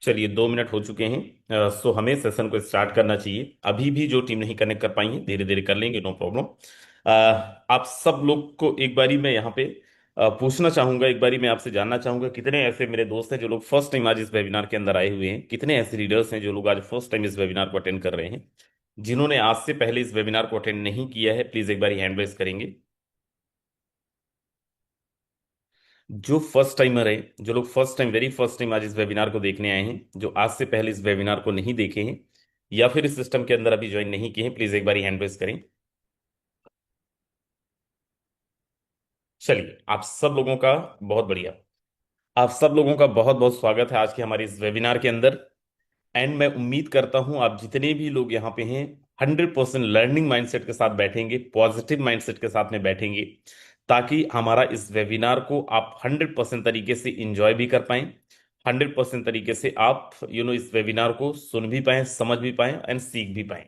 चलिए 2 मिनट हो चुके हैं। सो हमें सेशन को स्टार्ट करना चाहिए। अभी भी जो टीम नहीं कनेक्ट कर पाई है धीरे धीरे कर लेंगे, नो प्रॉब्लम। आप सब लोग को एक बारी मैं यहाँ पे पूछना चाहूंगा, एक बारी मैं आपसे जानना चाहूंगा कितने ऐसे मेरे दोस्त हैं जो लोग फर्स्ट टाइम आज इस वेबिनार के अंदर आए हुए हैं, कितने ऐसे रीडर्स हैं जो लोग आज फर्स्ट टाइम इस वेबिनार को अटेंड कर रहे हैं। जिन्होंने आज से पहले इस वेबिनार को अटेंड नहीं किया है प्लीज एक बारी हैंड रेज करेंगे। जो फर्स्ट टाइमर है, जो लोग first time very first time आज इस वेबिनार को देखने आए हैं, जो आज से पहले इस वेबिनार को नहीं देखे हैं या फिर इस सिस्टम के अंदर अभी ज्वाइन नहीं किए हैं, प्लीज एक बार हैंड रेज करें। चलिए आप सब लोगों का बहुत बढ़िया, आप सब लोगों का बहुत बहुत स्वागत है आज के हमारे इस वेबिनार के अंदर। एंड मैं उम्मीद करता हूं आप जितने भी लोग यहाँ पे हैं 100% लर्निंग माइंडसेट के साथ बैठेंगे, पॉजिटिव माइंडसेट के साथ में बैठेंगे, ताकि हमारा इस वेबिनार को आप 100% तरीके से इंजॉय भी कर पाएं, 100% तरीके से आप इस वेबिनार को सुन भी पाएं, समझ भी पाएं एंड सीख भी पाएं।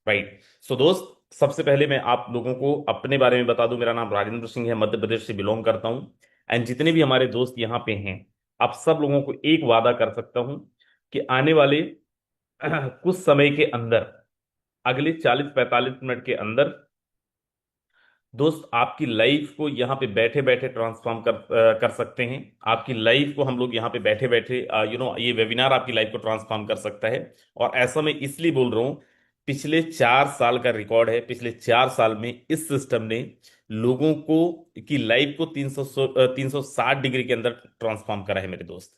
राइट। सो दोस्त, सबसे पहले मैं आप लोगों को अपने बारे में बता दूं। मेरा नाम राजेंद्र सिंह है, मध्य प्रदेश से बिलोंग करता हूं। एंड जितने भी हमारे दोस्त यहाँ पे हैं, आप सब लोगों को एक वादा कर सकता हूं कि आने वाले कुछ समय के अंदर, अगले 40-45 मिनट के अंदर दोस्त आपकी लाइफ को यहाँ पे बैठे बैठे ट्रांसफॉर्म कर सकते हैं। आपकी लाइफ को हम लोग यहाँ पे बैठे बैठे ये वेबिनार आपकी लाइफ को ट्रांसफॉर्म कर सकता है। और ऐसा मैं इसलिए बोल रहा हूँ, पिछले 4 साल का रिकॉर्ड है, पिछले 4 साल में इस सिस्टम ने लोगों को की लाइफ को 360 डिग्री के अंदर ट्रांसफॉर्म करा है मेरे दोस्त।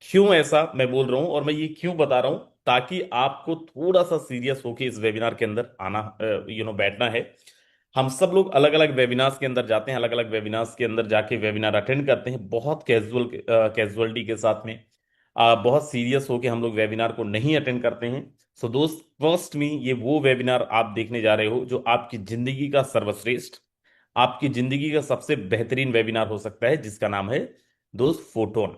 क्यों ऐसा मैं बोल रहा हूं और मैं ये क्यों बता रहा हूं, ताकि आपको थोड़ा सा सीरियस होके इस वेबिनार के अंदर आना, बैठना है। हम सब लोग अलग अलग वेबिनार्स के अंदर जाते हैं, अलग अलग वेबिनार्स के अंदर जाके वेबिनार अटेंड करते हैं बहुत कैजुअलिटी के साथ में। बहुत सीरियस होके हम लोग वेबिनार को नहीं अटेंड करते हैं। सो दोस्त, फर्स्ट में ये वो वेबिनार आप देखने जा रहे हो जो आपकी जिंदगी का सर्वश्रेष्ठ, आपकी जिंदगी का सबसे बेहतरीन वेबिनार हो सकता है, जिसका नाम है दोस्त फोटोन।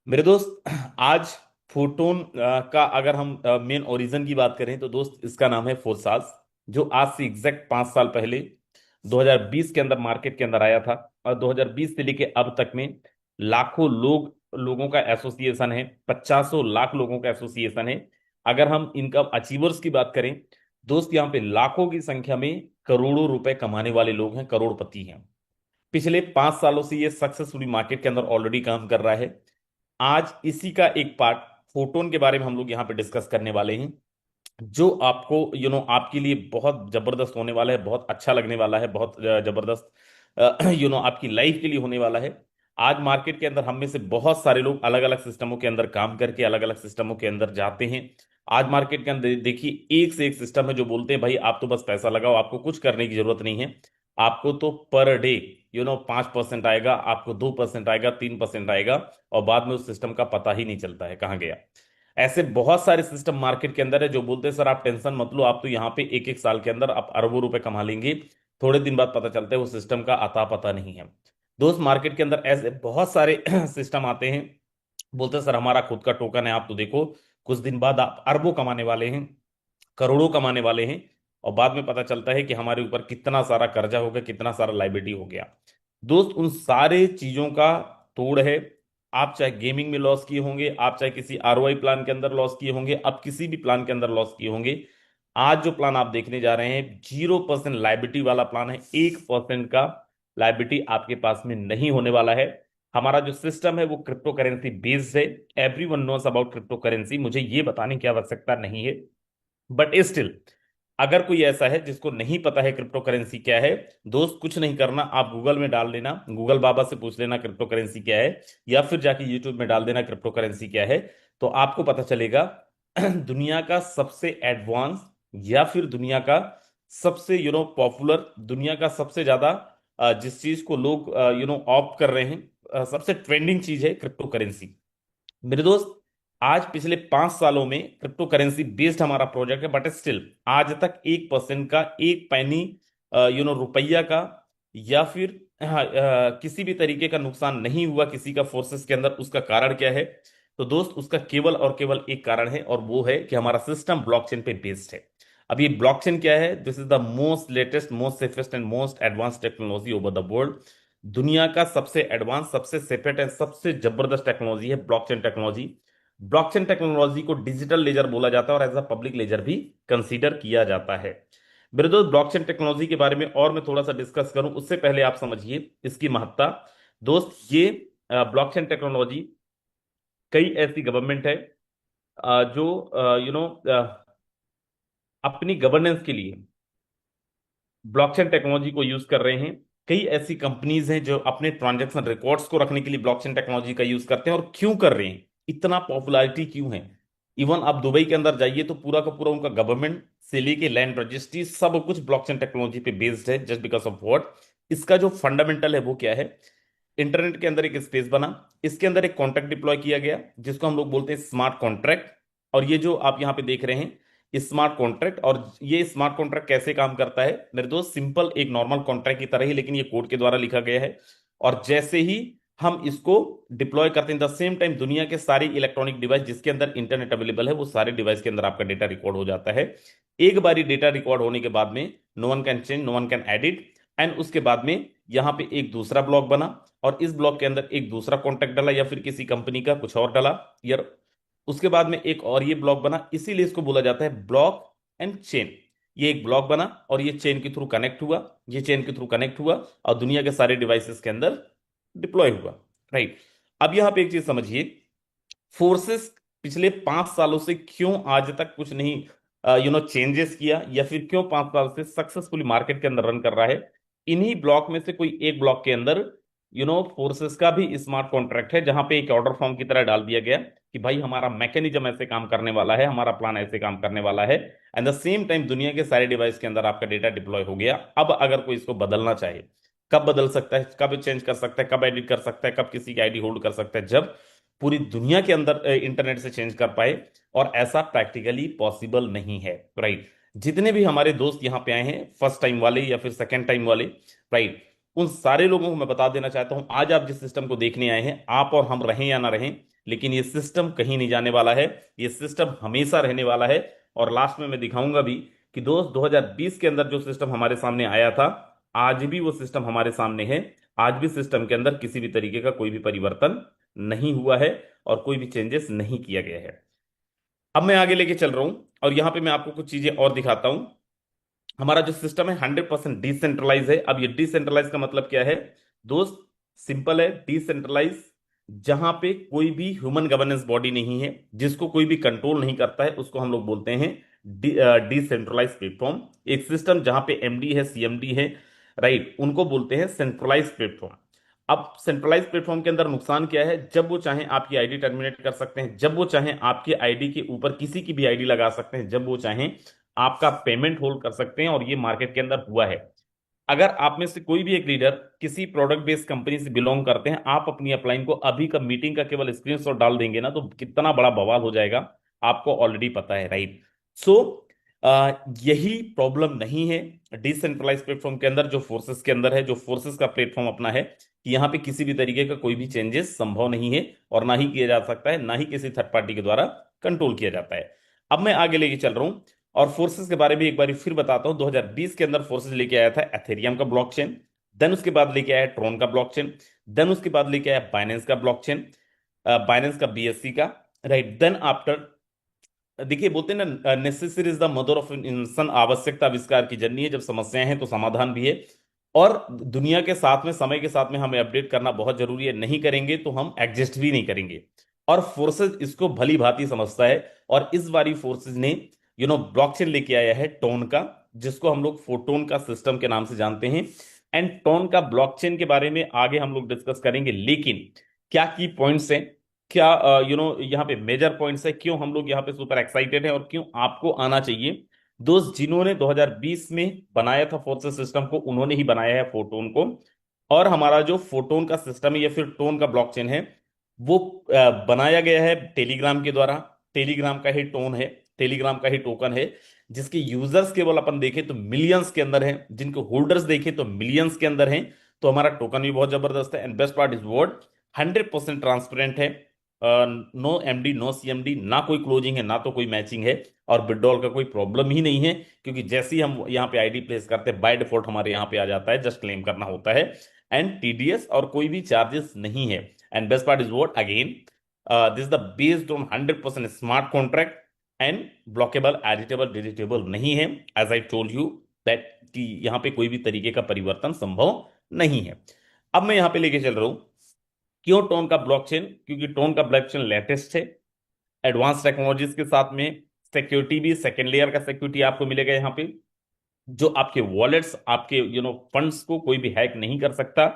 मेरे दोस्त, आज फोटोन का अगर हम मेन ओरिजिन की बात करें तो दोस्त इसका नाम है फोर्सास, जो आज से एग्जैक्ट 5 साल पहले 2020 के अंदर मार्केट के अंदर आया था। और 2020 से लेके अब तक में लाखों लोगों का एसोसिएशन है, 50 लाख लोगों का एसोसिएशन है। अगर हम इनकम अचीवर्स की बात करें दोस्त, यहाँ पे लाखों की संख्या में करोड़ों रुपए कमाने वाले लोग हैं, करोड़पति हैं। पिछले 5 सालों से ये सक्सेसफुली मार्केट के अंदर ऑलरेडी काम कर रहा है। आज इसी का एक पार्ट फोटोन के बारे में हम लोग यहाँ पे डिस्कस करने वाले हैं, जो आपको आपके लिए बहुत जबरदस्त होने वाला है, बहुत अच्छा लगने वाला है, बहुत जबरदस्त आपकी लाइफ के लिए होने वाला है। आज मार्केट के अंदर हम में से बहुत सारे लोग अलग अलग सिस्टमों के अंदर काम करके अलग अलग सिस्टमों के अंदर जाते हैं। आज मार्केट के अंदर देखिए एक से एक सिस्टम है जो बोलते हैं भाई आप तो बस पैसा लगाओ, आपको कुछ करने की जरूरत नहीं है। आपको तो पर डे 5% आएगा, आपको 2% आएगा, 3% आएगा, और बाद में उस सिस्टम का पता ही नहीं चलता है कहाँ गया। ऐसे बहुत सारे सिस्टम मार्केट के अंदर है जो बोलते हैं सर आप टेंशन मत लो, आप तो यहाँ पे एक एक साल के अंदर आप अरबों रुपए कमा लेंगे। थोड़े दिन बाद पता चलता है वो सिस्टम का अता पता नहीं है। दोस्त, मार्केट के अंदर ऐसे बहुत सारे सिस्टम आते हैं, बोलते हैं सर हमारा खुद का टोकन है, आप तो देखो कुछ दिन बाद आप अरबों कमाने वाले हैं, करोड़ों कमाने वाले हैं। और बाद में पता चलता है कि हमारे ऊपर कितना सारा कर्जा हो गया, कितना सारा लाइबिलिटी हो गया। दोस्त, उन सारे चीजों का तोड़ है। आप चाहे गेमिंग में लॉस किए होंगे, आप चाहे किसी आरओआई प्लान के अंदर लॉस किए होंगे, आप किसी भी प्लान के अंदर लॉस किए होंगे, आज जो प्लान आप देखने जा रहे हैं 0% लाइबिलिटी वाला प्लान है। 1% का लाइबिलिटी आपके पास में नहीं होने वाला है। हमारा जो सिस्टम है वो क्रिप्टो करेंसी बेस्ड है। Every one knows about crypto currency, मुझे ये बताने की आवश्यकता नहीं है। बट स्टिल, अगर कोई ऐसा है जिसको नहीं पता है क्रिप्टो करेंसी क्या है, दोस्त कुछ नहीं करना, आप गूगल में डाल देना, गूगल बाबा से पूछ लेना क्रिप्टो करेंसी क्या है, या फिर जाके यूट्यूब में डाल देना क्रिप्टो करेंसी क्या है, तो आपको पता चलेगा दुनिया का सबसे एडवांस या फिर दुनिया का सबसे पॉपुलर, दुनिया का सबसे ज्यादा जिस चीज को लोग ऑप्ट कर रहे हैं, सबसे ट्रेंडिंग चीज है क्रिप्टो करेंसी। मेरे दोस्त, आज पिछले 5 सालों में क्रिप्टो करेंसी बेस्ड हमारा प्रोजेक्ट है, बट स्टिल आज तक 1% का, एक पैनी रुपया का, या फिर किसी भी तरीके का नुकसान नहीं हुआ किसी का फोर्सेस के अंदर। उसका कारण क्या है? तो दोस्त, उसका केवल और केवल एक कारण है, और वो है कि हमारा सिस्टम ब्लॉकचेन पे बेस्ड है। अब ये ब्लॉकचेन क्या है? This is the most latest, most safest and most advance technology over the world. दुनिया का सबसे एडवांस, सबसे सेफेस्ट एंड सबसे जबरदस्त टेक्नोलॉजी है ब्लॉकचेन टेक्नोलॉजी। ब्लॉकचेन टेक्नोलॉजी को डिजिटल लेजर बोला जाता है और एज अ पब्लिक लेजर भी कंसीडर किया जाता है। मेरे दोस्त, ब्लॉकचेन टेक्नोलॉजी के बारे में और मैं थोड़ा सा डिस्कस करूं उससे पहले आप समझिए इसकी महत्ता। दोस्त, ये ब्लॉकचेन टेक्नोलॉजी, कई ऐसी गवर्नमेंट है जो यू नो अपनी गवर्नेंस के लिए ब्लॉकचेन टेक्नोलॉजी को यूज कर रहे हैं। कई ऐसी कंपनीज हैं जो अपने ट्रांजैक्शन रिकॉर्ड्स को रखने के लिए ब्लॉकचेन टेक्नोलॉजी का यूज करते हैं। और क्यों कर रहे हैं, इतना पॉपुलैरिटी क्यों है? इवन आप दुबई के अंदर जाइए तो पूरा का पूरा उनका गवर्नमेंट से लेके लैंड रजिस्ट्री सब कुछ ब्लॉकचेन टेक्नोलॉजी पे बेस्ड है। जस्ट बिकॉज ऑफ व्हाट, इसका जो फंडामेंटल है वो क्या है? इंटरनेट के अंदर एक स्पेस बना, इसके अंदर एक कॉन्ट्रैक्ट डिप्लॉय किया गया जिसको हम लोग बोलते हैं स्मार्ट कॉन्ट्रैक्ट। और ये जो आप यहां पे देख रहे हैं स्मार्ट कॉन्ट्रैक्ट, और ये स्मार्ट कॉन्ट्रैक्ट कैसे काम करता है मेरे दोस्त? सिंपल एक नॉर्मल कॉन्ट्रैक्ट की तरह ही, लेकिन ये कोड के द्वारा लिखा गया है। और जैसे ही हम इसको डिप्लॉय करते हैं, द सेम टाइम दुनिया के सारे इलेक्ट्रॉनिक डिवाइस जिसके अंदर इंटरनेट अवेलेबल है वो सारे डिवाइस के अंदर आपका डेटा रिकॉर्ड हो जाता है। एक बारी डेटा रिकॉर्ड होने के बाद में no one can change, no one can edit. And उसके बाद में यहां पे एक दूसरा ब्लॉक बना और इस ब्लॉक के अंदर एक दूसरा कॉन्टैक्ट डाला या फिर किसी कंपनी का कुछ और डाला यार। उसके बाद में एक और ये ब्लॉक बना, इसीलिए इसको बोला जाता है ब्लॉक एंड चेन। ये एक ब्लॉक बना और ये चेन के थ्रू कनेक्ट हुआ, ये चेन के थ्रू कनेक्ट हुआ और दुनिया के सारे डिवाइसेस के अंदर डिप्लॉय हुआ। राइट। अब यहां पे एक चीज समझिए, फोर्सेस पिछले 5 सालों से क्यों आज तक कुछ नहीं चेंजेस किया, या फिर क्यों 5 साल से सक्सेसफुली मार्केट के अंदर रन कर रहा है? इन्हीं ब्लॉक में से कोई एक ब्लॉक के अंदर फोर्सेस का भी स्मार्ट कॉन्ट्रैक्ट है, जहां पे एक ऑर्डर फॉर्म की तरह डाल दिया गया कि भाई हमारा मैकेनिज्म ऐसे काम करने वाला है, हमारा प्लान ऐसे काम करने वाला है। एंड द सेम टाइम दुनिया के सारे डिवाइस के अंदर आपका डेटा डिप्लॉय हो गया। अब अगर कोई इसको बदलना चाहे, कब बदल सकता है, कब चेंज कर सकता है, कब एडिट कर सकता है, कब किसी की आईडी होल्ड कर सकता है? जब पूरी दुनिया के अंदर इंटरनेट से चेंज कर पाए। और ऐसा प्रैक्टिकली पॉसिबल नहीं है। राइट। जितने भी हमारे दोस्त यहाँ पे आए हैं, फर्स्ट टाइम वाले या फिर सेकेंड टाइम वाले, राइट, उन सारे लोगों को मैं बता देना चाहता हूं, आज आप जिस सिस्टम को देखने आए हैं, आप और हम रहें या ना रहें, लेकिन ये सिस्टम कहीं नहीं जाने वाला है। ये सिस्टम हमेशा रहने वाला है। और लास्ट में मैं दिखाऊंगा भी कि दोस्त 2020 के अंदर जो सिस्टम हमारे सामने आया था, आज भी वो सिस्टम हमारे सामने है। आज भी सिस्टम के अंदर किसी भी तरीके का कोई भी परिवर्तन नहीं हुआ है और कोई भी चेंजेस नहीं किया गया है। अब मैं आगे लेके चल रहा हूं और यहां पे मैं आपको कुछ चीजें और दिखाता हूं। हमारा जो सिस्टम है 100% डिसेंट्रलाइज है। अब ये डिसेंट्रलाइज का मतलब क्या है दोस्त? सिंपल है, डिसेंट्रलाइज जहां पे कोई भी ह्यूमन गवर्नेंस बॉडी नहीं है, जिसको कोई भी कंट्रोल नहीं करता है, उसको हम लोग बोलते हैं डिसेंट्रलाइज प्लेटफॉर्म। एक सिस्टम जहां पे एमडी है, सीएमडी है, राइट, उनको बोलते हैं सेंट्रलाइज प्लेटफॉर्म। अब सेंट्रलाइज प्लेटफॉर्म के अंदर नुकसान क्या है? जब वो चाहें आपकी आईडी टर्मिनेट कर सकते हैं, जब वो चाहें आपके आईडी के ऊपर किसी की भी आईडी लगा सकते हैं, जब वो चाहें आपका पेमेंट होल्ड कर सकते हैं। और ये मार्केट के अंदर हुआ है। अगर आप में से कोई भी एक लीडर किसी प्रोडक्ट बेस्ड कंपनी से बिलोंग करते हैं, आप अपनी अपलाइन को अभी का मीटिंग का केवल स्क्रीनशॉट डाल देंगे ना, तो कितना बड़ा बवाल हो जाएगा, आपको ऑलरेडी पता है। राइट। सो यही प्रॉब्लम नहीं है डिसेंट्रलाइज प्लेटफॉर्म के अंदर, जो फोर्सेस के अंदर है, जो फोर्सेस का प्लेटफॉर्म अपना है, कि यहाँ पे किसी भी तरीके का कोई भी चेंजेस संभव नहीं है और ना ही किया जा सकता है, ना ही किसी थर्ड पार्टी के द्वारा कंट्रोल किया जाता है। अब मैं आगे लेके चल रहा हूं और फोर्सेस के बारे में एक बार फिर बताता हूं। 2020 के अंदर फोर्सेस लेके आया था एथेरियम का ब्लॉकचेन, देन उसके बाद लेके आया ट्रोन का ब्लॉकचेन, देन उसके बाद लेके आया बाइनेंस का ब्लॉकचेन, बाइनेंस का बीएससी का। राइट। देन आफ्टर, देखिए बोलते हैं ना, necessary is the mother of इंसान, आवश्यकता आविष्कार की जननी है। जब समस्याएं हैं तो समाधान भी है। और दुनिया के साथ में, समय के साथ में हमें अपडेट करना बहुत जरूरी है। नहीं करेंगे तो हम एडजस्ट भी नहीं करेंगे। और फोर्सेस इसको भली भांति समझता है। और इस बारी फोर्सेस ने ब्लॉकचेन लेके आया है टोन का, जिसको हम लोग फोटोन का सिस्टम के नाम से जानते हैं। एंड टोन का ब्लॉकचेन के बारे में आगे हम लोग डिस्कस करेंगे, लेकिन क्या की पॉइंट्स हैं, क्या यहाँ पे मेजर पॉइंट्स है, क्यों हम लोग यहाँ पे सुपर एक्साइटेड हैं और क्यों आपको आना चाहिए? दोस्त, जिन्होंने 2020 में बनाया था फोर्सेस सिस्टम को, उन्होंने ही बनाया है फोटोन को। और हमारा जो फोटोन का सिस्टम है या फिर टोन का ब्लॉकचेन है, वो बनाया गया है टेलीग्राम के द्वारा। टेलीग्राम का ही टोन है, टेलीग्राम का ही टोकन है, जिसके यूजर्स केवल अपन देखें तो मिलियंस के अंदर हैं, जिनके होल्डर्स देखें तो मिलियंस के अंदर हैं। तो हमारा टोकन भी बहुत जबरदस्त है। And best part is word 100% transparent है। नो एमडी, नो सीएमडी, ना कोई क्लोजिंग है, ना तो कोई मैचिंग है। और विड्रॉल का कोई प्रॉब्लम ही नहीं है, क्योंकि जैसे ही हम यहाँ पे आईडी प्लेस करते हैं, बाय डिफॉल्ट हमारे यहाँ पे आ जाता है, जस्ट क्लेम करना होता है। एंड टीडीएस और कोई भी चार्जेस नहीं है। And best part is what, again this the based on 100% smart contract and blockable, editable, deletable नहीं है। As I told you that कि यहाँ पे कोई भी तरीके का परिवर्तन संभव नहीं है। अब मैं यहाँ पे लेके चल रहा हूँ क्यों टोन का ब्लॉकचेन, क्योंकि टोन का ब्लॉकचेन लेटेस्ट है, एडवांस टेक्नोलॉजीज के साथ में, सिक्योरिटी भी सेकेंड लेयर का सिक्योरिटी आपको मिलेगा यहाँ पे, जो आपके वॉलेट्स, आपके फंड्स को कोई भी हैक नहीं कर सकता,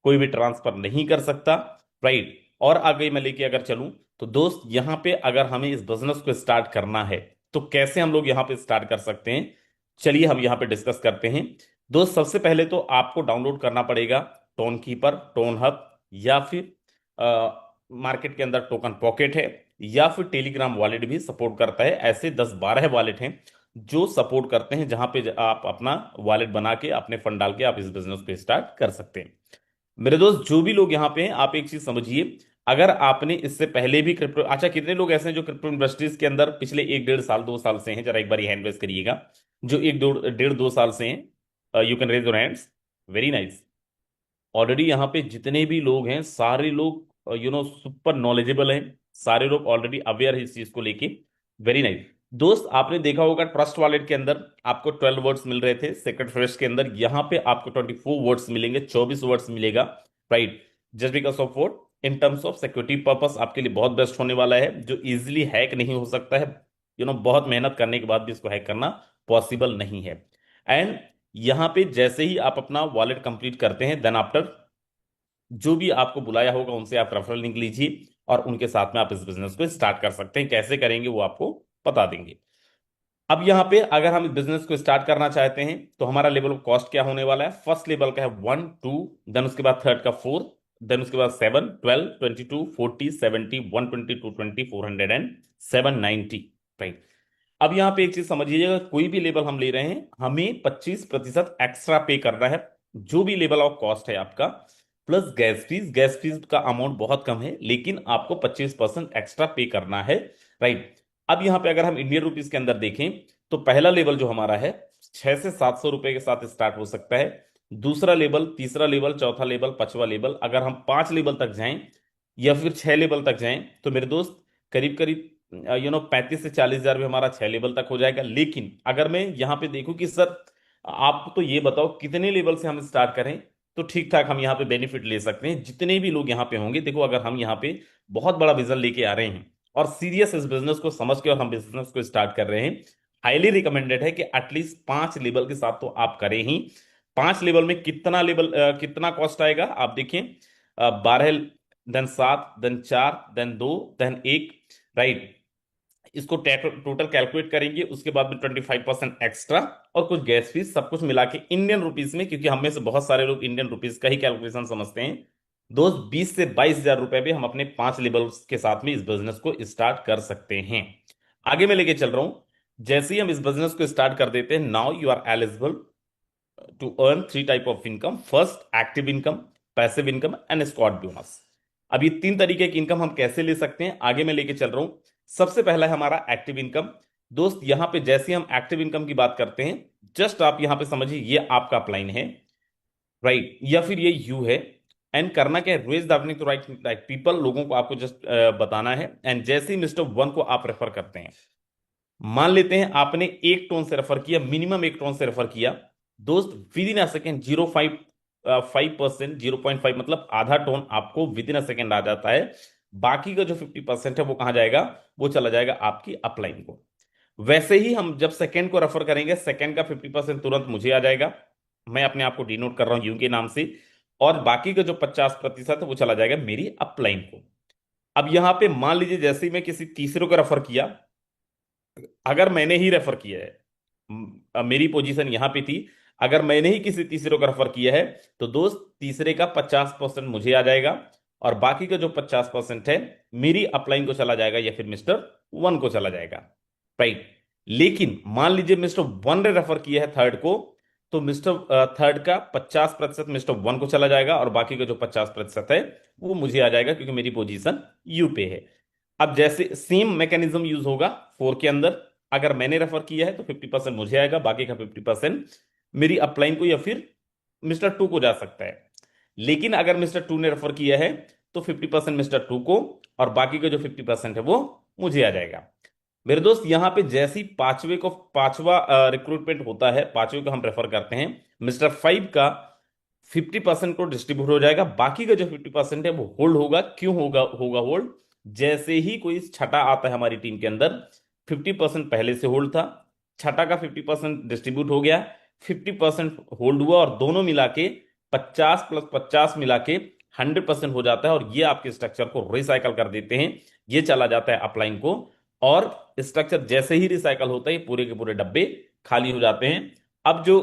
कोई भी ट्रांसफर नहीं कर सकता, राइट। और आगे मैं लेके अगर चलूं तो दोस्त यहाँ पे अगर हमें इस बिजनेस को स्टार्ट करना है तो कैसे हम लोग यहाँ पे स्टार्ट कर सकते हैं, चलिए हम यहाँ पे डिस्कस करते हैं। दोस्त सबसे पहले तो आपको डाउनलोड करना पड़ेगा टोन कीपर, टोन हब, या फिर मार्केट के अंदर टोकन पॉकेट है, या फिर टेलीग्राम वॉलेट भी सपोर्ट करता है। ऐसे 10-12 वॉलेट हैं जो सपोर्ट करते हैं, जहां पे आप अपना वॉलेट बना के अपने फंड डाल के आप इस बिजनेस को स्टार्ट कर सकते हैं। मेरे दोस्त जो भी लोग यहाँ पे हैं, आप एक चीज समझिए, अगर आपने इससे पहले भी क्रिप्टो, अच्छा कितने लोग ऐसे हैं जो क्रिप्टो इंडस्ट्रीज के अंदर पिछले 1-1.5 साल 2 साल से हैं, जरा एक बार हैंड रेज करिएगा, जो 1-1.5 2 साल से हैं, you can raise your hands. Very nice. Already यहाँ पे जितने भी लोग हैं सारे लोग सुपर नॉलेजेबल हैं, सारे लोग ऑलरेडी अवेयर है इस चीज को लेके। Very nice. दोस्त आपने देखा होगा ट्रस्ट वॉलेट के अंदर आपको 12 वर्ड्स मिल रहे थे, सेक्रेट फ्रेश के अंदर यहाँ पे आपको 24 वर्ड्स मिलेंगे, 24 वर्ड्स मिलेगा, right. Just because of vote in terms of security purpose आपके लिए बहुत बेस्ट होने वाला है, जो इजिली हैक नहीं हो सकता है। बहुत मेहनत करने के बाद भी इसको हैक करना पॉसिबल नहीं है। एंड यहाँ पे जैसे ही आप अपना वॉलेट कंप्लीट करते हैं, देन आफ्टर जो भी आपको बुलाया होगा उनसे आप रेफरल लिंक लीजिए और उनके साथ में आप इस बिजनेस को स्टार्ट कर सकते हैं। कैसे करेंगे वो आपको बता देंगे। अब यहाँ पे अगर हम इस बिजनेस को स्टार्ट करना चाहते हैं तो हमारा लेवल ऑफ कॉस्ट क्या होने वाला है। फर्स्ट लेवल का है 1-2, देन उसके बाद थर्ड का 4, देन उसके बाद 7-12-22-40-70 120-220 400 एंड 790, राइट। अब यहाँ पे एक चीज समझिएगा, कोई भी लेवल हम ले रहे हैं हमें 25% एक्स्ट्रा पे करना है, जो भी लेवल ऑफ कॉस्ट है आपका, plus gas fees. Gas fees का अमाउंट बहुत कम है लेकिन आपको 25% एक्स्ट्रा पे करना है, राइट। अब यहाँ पे अगर हम इंडियन रुपीस के अंदर देखें तो पहला लेवल जो हमारा है 6 से 700 रुपए के साथ स्टार्ट हो सकता है, दूसरा लेवल, तीसरा लेवल, चौथा लेवल, पांचवा लेवल, अगर हम 5 लेवल तक जाएं या फिर 6 लेवल तक जाएं तो मेरे दोस्त करीब करीब 35 से 40 हजार भी हमारा 6 लेवल तक हो जाएगा। लेकिन अगर मैं यहाँ पे देखूं कि सर आप तो ये बताओ कितने लेवल से हम स्टार्ट करें तो ठीक ठाक हम यहाँ पे बेनिफिट ले सकते हैं, जितने भी लोग यहाँ पे होंगे। देखो अगर हम यहाँ पे बहुत बड़ा विजन लेके आ रहे हैं और सीरियस इस बिजनेस को समझ के और हम बिजनेस को स्टार्ट कर रहे हैं, हाईली रिकमेंडेड है कि एटलीस्ट 5 लेवल के साथ तो आप करें ही। 5 लेवल में कितना लेवल, कितना कॉस्ट आएगा आप देखें, 12, then 7, then 4, then 2, then 1, right. इसको टोटल कैलकुलेट करेंगे, उसके बाद में 25% एक्स्ट्रा और कुछ गैस फीस, सब कुछ मिला के इंडियन रुपीस में, क्योंकि हम में से बहुत सारे लोग इंडियन रुपीस का ही कैलकुलेशन समझते हैं, दोस्त 20 से 22 हजार रुपए भी हम अपने 5 लेवल्स के साथ में इस बिजनेस को स्टार्ट कर सकते हैं। आगे मैं लेके चल रहा हूं, जैसे ही हम इस बिजनेस को स्टार्ट कर देते हैं, now you are eligible to earn 3 type of income. First active income, passive income and squad bonus. अब ये 3 तरीके की इनकम हम कैसे ले सकते हैं आगे मैं लेके चल रहा हूं। सबसे पहला है हमारा एक्टिव इनकम। दोस्त यहां पे जैसे हम एक्टिव इनकम की बात करते हैं, जस्ट आप यहां पे समझिए ये आपका अपलाइन है, राइट, या फिर ये यू है। एंड करना क्या है, raise the earning to right right people, लोगों को आपको जस्ट बताना है। एंड जैसे ही मिस्टर वन को आप रेफर करते हैं, मान लेते हैं आपने 1 टोन से रेफर किया, मिनिमम 1 टोन से रेफर किया, दोस्त विद इन अ सेकेंड 0.5%, 0.5 मतलब आधा टोन आपको विद इन अ सेकेंड आ जाता है। बाकी का जो 50% है वो कहां जाएगा, वो चला जाएगा आपकी अपलाइन को। वैसे ही हम जब सेकेंड को रेफर करेंगे, सेकेंड का 50% तुरंत मुझे आ जाएगा, मैं अपने आप को डिनोट कर रहा हूं यू के नाम से, और बाकी का जो 50% है वो चला जाएगा मेरी अपलाइन को। अब यहां पे मान लीजिए जैसे ही मैं किसी तीसरे को रेफर किया, अगर मैंने ही रेफर किया है, मेरी पोजीशन यहां पे थी, अगर मैंने ही किसी तीसरे को रेफर किया है तो दोस्त तीसरे का 50% मुझे आ जाएगा और बाकी का जो 50% है मेरी अपलाइन को चला जाएगा या फिर मिस्टर वन को चला जाएगा, राइट। लेकिन मान लीजिए मिस्टर वन ने रेफर किया है थर्ड को, तो मिस्टर थर्ड का 50% मिस्टर वन को चला जाएगा और बाकी का जो 50% है वो मुझे आ जाएगा, क्योंकि मेरी पोजीशन यू पे है। अब जैसे सेम मैकेनिज्म यूज होगा 4 के अंदर, अगर मैंने रेफर किया है तो 50% मुझे आएगा, बाकी का 50% मेरी अपलाइन को या फिर मिस्टर टू को जा सकता है। लेकिन अगर मिस्टर टू ने रेफर किया है तो 50% मिस्टर टू को और बाकी का जो 50% है वो मुझे आ जाएगा। मेरे दोस्त यहाँ पे जैसी पांचवा रिक्रूटमेंट होता है, पांचवे को हम प्रेफर करते हैं, मिस्टर फाइव का 50% को डिस्ट्रीब्यूट हो जाएगा, बाकी का जो 50% है वो होल्ड होगा। क्यों होगा होगा होल्ड? जैसे ही कोई छठा आता है हमारी टीम के अंदर, 50% पहले से होल्ड था, छठा का 50% डिस्ट्रीब्यूट हो गया, 50% होल्ड हुआ, और दोनों मिला के 50 + 50 मिला के 100% हो जाता है, और ये आपके स्ट्रक्चर को रिसाइकल कर देते हैं। ये चला जाता है अपलाइन को, और स्ट्रक्चर जैसे ही रिसाइकल होता है पूरे के पूरे डब्बे खाली हो जाते हैं। अब जो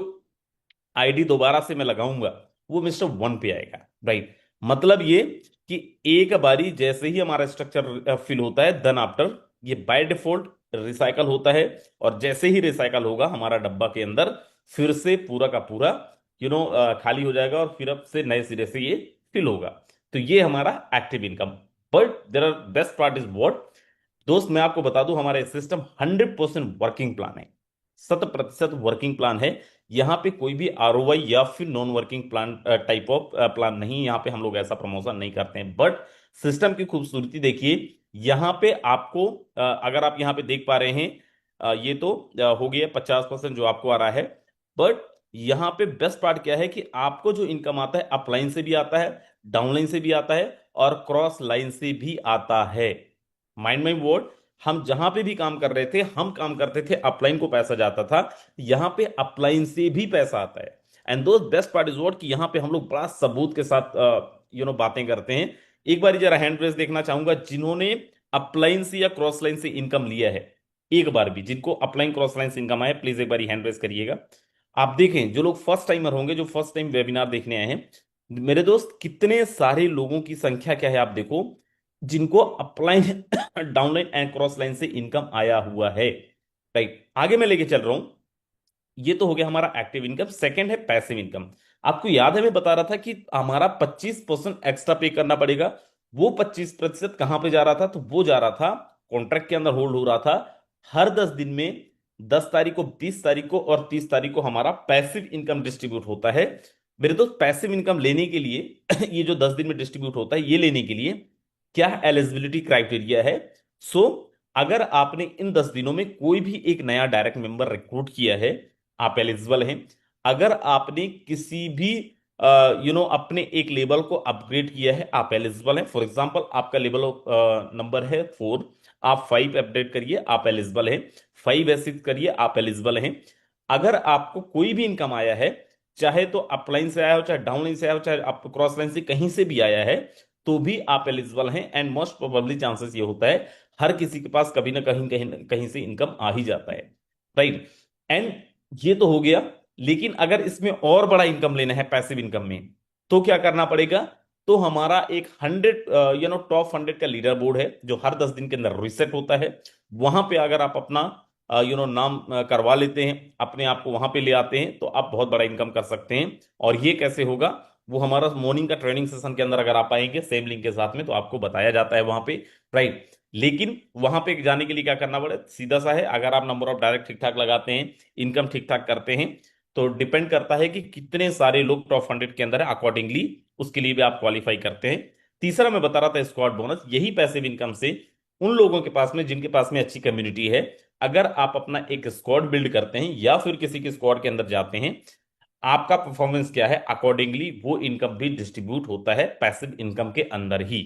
आईडी दोबारा से मैं लगाऊंगा वो मिस्टर वन पे आएगा, राइट? मतलब ये कि एक बारी जैसे ही हमारा स्ट्रक्चर फिल होता है, देन आफ्टर ये बाय डिफॉल्ट रिसाइकल होता है, और जैसे ही रिसाइकल होगा हमारा डब्बा के अंदर फिर से पूरा का पूरा खाली हो जाएगा, और फिर अब से नए सिरे से ये फिल होगा। तो ये हमारा active income. But there are best part is what दोस्त, मैं आपको बता दूं, हमारा सिस्टम 100% वर्किंग प्लान है, 100% वर्किंग प्लान है। यहाँ पे कोई भी आरओआई या फिर non working plan type of plan नहीं, यहाँ पे हम लोग ऐसा प्रमोशन नहीं करते हैं। बट सिस्टम की खूबसूरती देखिए, यहाँ पे आपको अगर आप यहाँ पे देख पा रहे हैं, ये तो हो गया 50% जो आपको आ रहा है। बट यहाँ पे बेस्ट पार्ट क्या है कि आपको जो इनकम आता है अपलाइन से भी आता है, डाउनलाइन से भी आता है, और क्रॉस लाइन से भी आता है। माइंड माई वर्ड, हम जहां पे भी काम कर रहे थे, हम काम करते थे अपलाइन को पैसा जाता था, यहां पे अपलाइन से भी पैसा आता है। एंड दोस्त बेस्ट पार्ट इज व्हाट कि यहां पे हम लोग बड़ा सबूत के साथ बातें करते हैं। एक बार जरा हैंड रेस देखना चाहूंगा जिन्होंने अपलाइन से या क्रॉस लाइन से इनकम लिया है। एक बार भी जिनको अपलाइन क्रॉस लाइन से इनकम आया, प्लीज एक बार हैंड रेस करिएगा। आप देखें, जो लोग फर्स्ट टाइमर होंगे, जो फर्स्ट टाइम वेबिनार देखने आए हैं, मेरे दोस्त कितने सारे लोगों की संख्या क्या है आप देखो, जिनको upline downline and cross line से इनकम आया हुआ है, राइट? आगे मैं लेके चल रहा हूं। ये तो हो गया हमारा एक्टिव इनकम। सेकंड है पैसिव इनकम। आपको याद है मैं बता रहा था कि हमारा 25% एक्स्ट्रा पे करना पड़ेगा। वो 25% कहां पे जा रहा था? तो वो जा रहा था, कॉन्ट्रैक्ट के अंदर होल्ड हो रहा था। हर 10 दिन में 10 तारीख को, 20 तारीख को और 30 तारीख को हमारा पैसिव इनकम डिस्ट्रीब्यूट होता है। मेरे दोस्त पैसिव इनकम लेने के लिए ये जो 10 दिन में डिस्ट्रीब्यूट होता है, ये लेने के लिए क्या एलिजिबिलिटी क्राइटेरिया है? सो अगर आपने इन 10 दिनों में कोई भी एक नया डायरेक्ट मेंबर रिक्रूट किया है, आप एलिजिबल हैं। अगर आपने किसी भी अपने एक लेवल को अपग्रेड किया है, आप एलिजिबल हैं। फॉर एग्जांपल आपका लेवल नंबर है 4, आप 5 अपडेट करिए, आप एलिजिबल हैं। 5 या 6 करिए, आप एलिजिबल हैं। अगर आपको कोई भी इनकम आया है, चाहे तो अपलाइन से आया हो, चाहे डाउनलाइन से आया हो, चाहे आप क्रॉस लाइन से कहीं से भी आया है, तो भी आप एलिजिबल हैं। एंड मोस्ट प्रोबेबली चांसेस ये होता है हर किसी के पास कभी ना कहीं कहीं कहीं से इनकम आ ही जाता है, राइट? एंड ये तो हो गया। लेकिन अगर इसमें और बड़ा इनकम लेना है पैसिव इनकम में, तो क्या करना पड़ेगा? तो हमारा एक 100 टॉप 100 का लीडर बोर्ड है, जो हर 10 दिन के अंदर रिसेट होता है। वहां पे अगर आप अपना नाम करवा लेते हैं, अपने आप को वहां पे ले आते हैं, तो आप बहुत बड़ा इनकम कर सकते हैं। और ये कैसे होगा? वो हमारा मॉर्निंग का ट्रेनिंग सेशन के अंदर अगर आप आएंगे सेम लिंक के साथ में, तो आपको बताया जाता है वहां पे, राइट? लेकिन वहां पे जाने के लिए क्या करना पड़े? सीधा सा है, अगर आप नंबर ऑफ डायरेक्ट ठीक ठाक लगाते हैं, इनकम ठीक ठाक करते हैं, तो डिपेंड करता है कि कितने सारे लोग टॉप 100 के अंदर है, अकॉर्डिंगली उसके लिए भी आप क्वालिफाई करते हैं। तीसरा मैं बता रहा था स्क्वाड बोनस। यही पैसिव इनकम से उन लोगों के पास में जिनके पास में अच्छी कम्युनिटी है, अगर आप अपना एक स्क्वाड बिल्ड करते हैं या फिर किसी के स्क्वाड के अंदर जाते हैं, आपका परफॉर्मेंस क्या है, अकॉर्डिंगली वो इनकम भी डिस्ट्रीब्यूट होता है पैसिव इनकम के अंदर ही,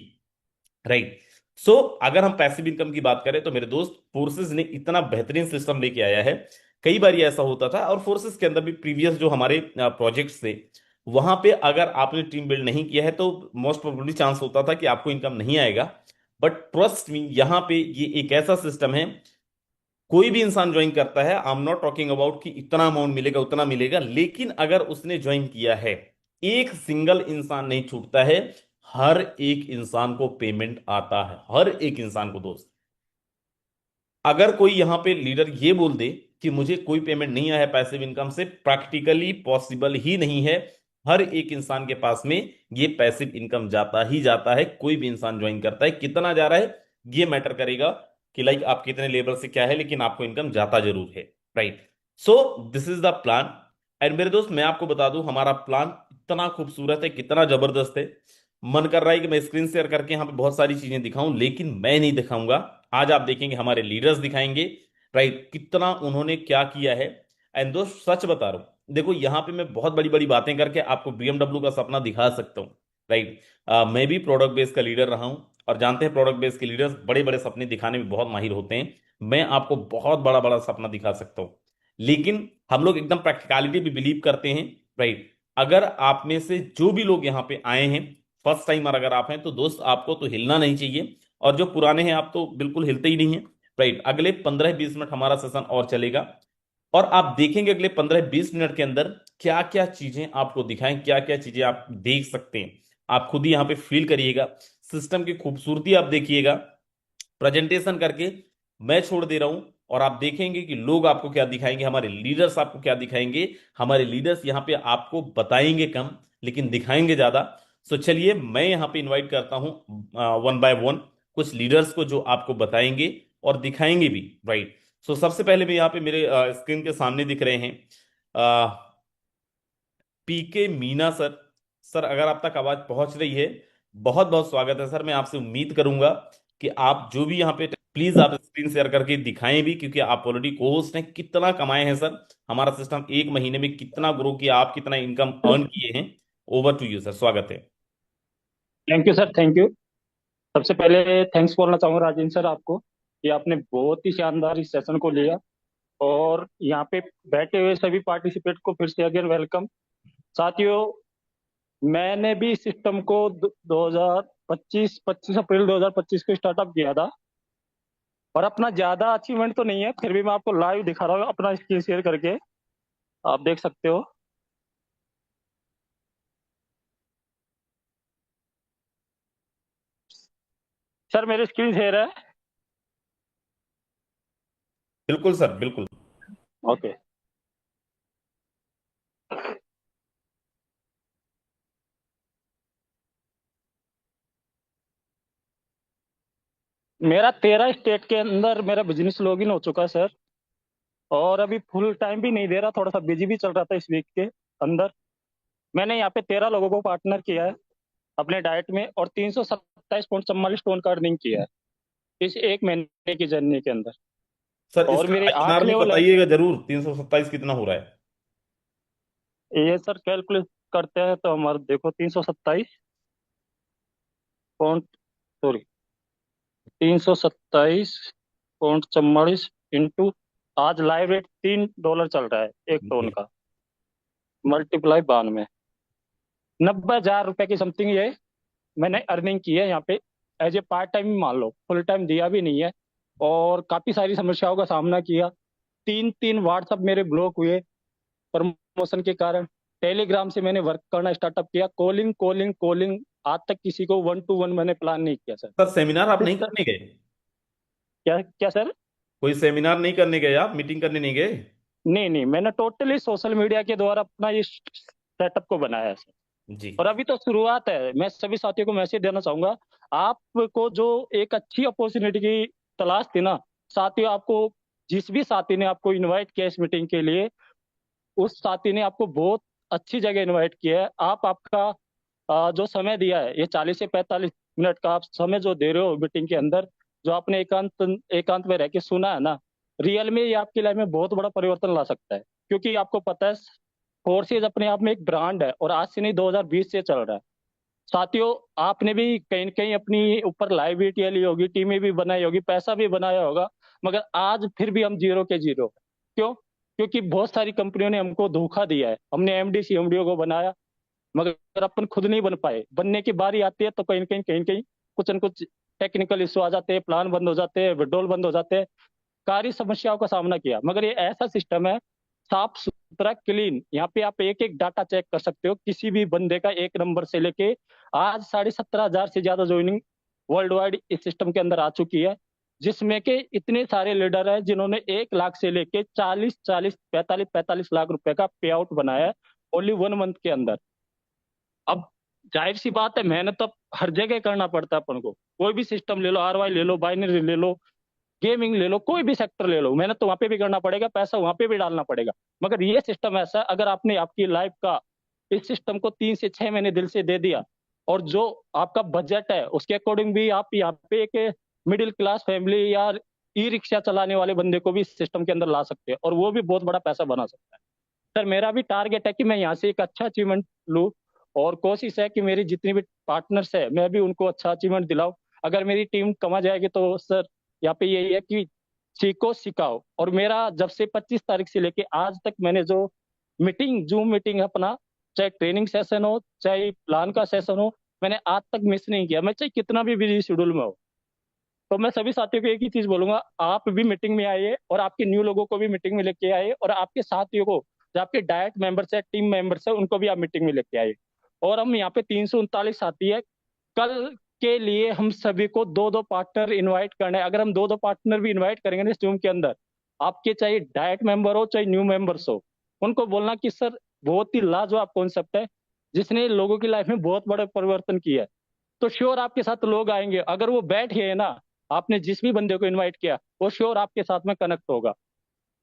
राइट? सो अगर हम पैसिव इनकम की बात करें, तो मेरे दोस्त फोर्सेस ने इतना बेहतरीन सिस्टम लेके आया है। कई बार ये ऐसा होता था, और फोर्सेस के अंदर भी प्रीवियस जो हमारे प्रोजेक्ट्स थे, वहां पे अगर आपने टीम बिल्ड नहीं किया है, तो मोस्ट प्रोबेबली चांस होता था कि आपको इनकम नहीं आएगा। बट ट्रस्ट मी, यहाँ पे ये एक ऐसा सिस्टम है, कोई भी इंसान ज्वाइन करता है, I am not talking about कि इतना अमाउंट मिलेगा उतना मिलेगा, लेकिन अगर उसने ज्वाइन किया है, एक सिंगल इंसान नहीं छूटता है, हर एक इंसान को पेमेंट आता है, हर एक इंसान को दोस्त। अगर कोई यहां पे लीडर ये बोल दे कि मुझे कोई पेमेंट नहीं आया है पैसिव इनकम से, प्रैक्टिकली पॉसिबल ही नहीं है। हर एक इंसान के पास में ये पैसिव इनकम जाता ही जाता है। कोई भी इंसान ज्वाइन करता है, कितना जा रहा है ये मैटर करेगा कि लाइक आप कितने लेवल से क्या है, लेकिन आपको इनकम जाता जरूर है, right? So this is the plan. And मेरे दोस्त मैं आपको बता दूं, हमारा प्लान इतना खूबसूरत है, कितना जबरदस्त है। मन कर रहा है कि मैं स्क्रीन शेयर करके यहाँ पे बहुत सारी चीजें दिखाऊं, लेकिन मैं नहीं दिखाऊंगा। आज आप देखेंगे हमारे लीडर्स दिखाएंगे, राइट, कितना उन्होंने क्या किया है। एंड दोस्त सच बता रहा हूं, देखो यहाँ पे मैं बहुत बड़ी बड़ी बातें करके आपको बीएमडब्ल्यू का सपना दिखा सकता हूँ, राइट। मैं भी प्रोडक्ट बेस का लीडर रहा हूँ, और जानते हैं प्रोडक्ट बेस के लीडर्स बड़े बड़े सपने दिखाने में बहुत माहिर होते हैं। मैं आपको बहुत बड़ा बड़ा सपना दिखा सकता हूँ, लेकिन हम लोग एकदम प्रैक्टिकलिटी भी बिलीव करते हैं, राइट। अगर आप में से जो भी लोग यहाँ पे आए हैं फर्स्ट टाइमर अगर आप हैं, तो दोस्त आपको तो हिलना नहीं चाहिए, और जो पुराने हैं आप तो बिल्कुल हिलते ही नहीं हैं, राइट। अगले 15-20 मिनट हमारा सेशन और चलेगा, और आप देखेंगे अगले 15-20 मिनट के अंदर क्या क्या चीजें आपको दिखाएं, क्या क्या चीजें आप देख सकते हैं। आप खुद ही यहाँ पे फील करिएगा, सिस्टम की खूबसूरती आप देखिएगा, प्रेजेंटेशन करके मैं छोड़ दे रहा हूं, और आप देखेंगे कि लोग आपको क्या दिखाएंगे, हमारे लीडर्स आपको क्या दिखाएंगे। हमारे लीडर्स यहाँ पे आपको बताएंगे कम, लेकिन दिखाएंगे ज्यादा। सो चलिए मैं यहाँ पे इनवाइट करता हूँ वन बाय वन कुछ लीडर्स को, जो आपको बताएंगे और दिखाएंगे भी, राइट। सो सबसे पहले भी यहाँ पे मेरे स्क्रीन के सामने दिख रहे हैं पीके मीना सर। सर अगर आप तक आवाज पहुंच रही है, बहुत बहुत स्वागत है सर। मैं आपसे उम्मीद करूंगा कि आप जो भी यहाँ पे, प्लीज आप स्क्रीन शेयर करके दिखाएं भी, क्योंकि आप ऑलरेडी को होस्ट हैं। कितना कमाए हैं सर, हमारा सिस्टम एक महीने में कितना ग्रो किया, आप कितना इनकम अर्न किए हैं। ओवर टू यू सर, स्वागत है। Thank you sir, thank you. सबसे पहले थैंक्स बोलना चाहूंगा राजेंद्र सर आपको कि आपने बहुत ही शानदार इस सेशन को लिया। और यहाँ पे बैठे हुए सभी पार्टिसिपेट को फिर से अगेन वेलकम। साथियों, मैंने भी इस सिस्टम को 2025 25 अप्रैल 2025 को स्टार्टअप किया था। और अपना ज्यादा अचीवमेंट तो नहीं है, फिर भी मैं आपको लाइव दिखा रहा हूँ अपना स्क्रीन शेयर करके। आप देख सकते हो। सर मेरी स्क्रीन शेयर है। बिल्कुल सर, बिल्कुल। ओके। मेरा 13 स्टेट के अंदर मेरा बिजनेस लॉगिन हो चुका है सर। और अभी फुल टाइम भी नहीं दे रहा, थोड़ा सा बिजी भी चल रहा था इस वीक के अंदर। मैंने यहाँ पे 13 लोगों को पार्टनर किया है अपने डाइट में, और 327.44 टोन का अर्निंग किया है इस एक महीने की जर्नी के अंदर। सर और इसका मेरे 8 आईएनआर में लेवल है। बताइएगा जरूर, 327 कितना हो रहा है। ये सर कैलकुलेट करते हैं तो हमारा देखो 327 पॉइंट, सॉरी, 327.44 इंटू, आज लाइव रेट $3 चल रहा है एक टोन जी। का, मल्टीप्लाई 92, 90,000 रुपए की समथिंग ये मैंने अर्निंग की है यहाँ पे। एज ए पार्ट टाइम मान लो, फुल टाइम दिया भी नहीं है। और काफी सारी समस्याओं का सामना किया। 3 3 व्हाट्सएप मेरे ब्लॉक हुए प्रमोशन के कारण। टेलीग्राम से मैंने वर्क करना स्टार्टअप किया, कॉलिंग कॉलिंग कॉलिंग। आज तक किसी को 1 to 1 मैंने प्लान नहीं किया सर। सर सेमिनार आप नहीं इस तर, करने गए? क्या क्या सर? कोई सेमिनार नहीं करने गए, आप मीटिंग करने नहीं गए? नहीं नहीं, मैंने टोटली सोशल मीडिया के द्वारा अपना इस सेटअप को बनाया है सर। जी। और अभी तो शुरुआत है। मैं सभी साथियों को मैसेज देना चाहूंगा, आपको जो एक अच्छी अपॉर्चुनिटी की तलाश थी ना साथियों, आपको जिस भी साथी ने आपको इनवाइट किया इस मीटिंग के लिए, उस साथी ने आपको बहुत अच्छी जगह इनवाइट किया है। आप आपका जो समय दिया है, ये 40 से 45 मिनट का आप समय जो दे रहे हो मीटिंग के अंदर, जो आपने एकांत एकांत में रह के सुना है ना, रियल में ये आपकी लाइफ में बहुत बड़ा परिवर्तन ला सकता है। क्योंकि आपको पता है, फोर्सेज अपने आप में एक ब्रांड है, और आज से नहीं 2020 से चल रहा है। साथियों, आपने भी कहीं न कहीं अपनी ऊपर लाइबिलिटी ली होगी, टीमें भी बनाई होगी, पैसा भी बनाया होगा, मगर आज फिर भी हम जीरो के जीरो। क्यों? क्योंकि बहुत सारी कंपनियों ने हमको धोखा दिया है। हमने एमडी सीएमडीओ को बनाया, मगर अपन खुद नहीं बन पाए। बनने की बारी आती है तो कहीं न कहीं कुछ न कुछ टेक्निकल इश्यू आ जाते हैं, प्लान बंद हो जाते हैं, विड्रॉल बंद हो जाते हैं। कार्य समस्याओं का सामना किया, मगर ये ऐसा सिस्टम है साफ सुथरा क्लीन। यहाँ पे आप एक एक डाटा चेक कर सकते हो, किसी भी बंदे का एक नंबर से लेके आज 17,500 से ज्यादा ज्वाइनिंग वर्ल्ड वाइड इस सिस्टम के अंदर आ चुकी है। जिसमें के इतने सारे लीडर हैं जिन्होंने 1 लाख से लेके 40 40 45 45 लाख रुपए का पे आउट बनाया है ओनली 1 मंथ के अंदर। अब जाहिर सी बात है, मेहनत तो हर जगह करना पड़ता है अपन को। कोई भी सिस्टम ले लो, आरवाई ले लो, बाइनरी ले लो, गेमिंग ले लो, कोई भी सेक्टर ले लो, मेहनत तो वहां पे भी करना पड़ेगा, पैसा वहां पे भी डालना पड़ेगा। मगर ये सिस्टम ऐसा, अगर आपने आपकी लाइफ का इस सिस्टम को 3 से 6 महीने दिल से दे दिया, और जो आपका बजट है उसके अकॉर्डिंग भी आप यहाँ पे एक मिडिल क्लास फैमिली या ई रिक्शा चलाने वाले बंदे को भी सिस्टम के अंदर ला सकते हैं, और वो भी बहुत बड़ा पैसा बना सकता है। सर मेरा भी टारगेट है कि मैं यहाँ से एक अच्छा अचीवमेंट लूँ, और कोशिश है कि मेरी जितनी भी पार्टनर्स है मैं भी उनको अच्छा अचीवमेंट दिलाऊं। अगर मेरी टीम कमा जाएगी तो सर यहाँ पे यही है कि सीखो सिखाओ। और मेरा जब से 25 तारीख से लेके आज तक मैंने जो मीटिंग जूम मीटिंग अपना, चाहे ट्रेनिंग सेशन हो चाहे प्लान का सेशन हो, मैंने आज तक मिस नहीं किया, मैं चाहे कितना भी बिजी शेड्यूल में हो। तो मैं सभी साथियों को एक ही चीज बोलूंगा, आप भी मीटिंग में आइए और आपके न्यू लोगों को भी मीटिंग में लेके आइए, और आपके साथियों को जो आपके डायट मेंबर्स है टीम मेंबर्स है उनको भी आप मीटिंग में लेके आइए। और हम यहाँ पे 339 साथी है, कल के लिए हम सभी को दो दो पार्टनर इनवाइट करना है। अगर हम दो दो पार्टनर भी इनवाइट करेंगे ना इस टीम के अंदर, आपके चाहे डायट मेंबर हो चाहे न्यू मेंबर्स हो, उनको बोलना कि सर बहुत ही लाजवाब कॉन्सेप्ट है जिसने लोगों की लाइफ में बहुत बड़ा परिवर्तन किया है। तो श्योर आपके साथ लोग आएंगे, अगर वो बैठ गए ना, आपने जिस भी बंदे को इनवाइट किया वो श्योर आपके साथ में कनेक्ट होगा।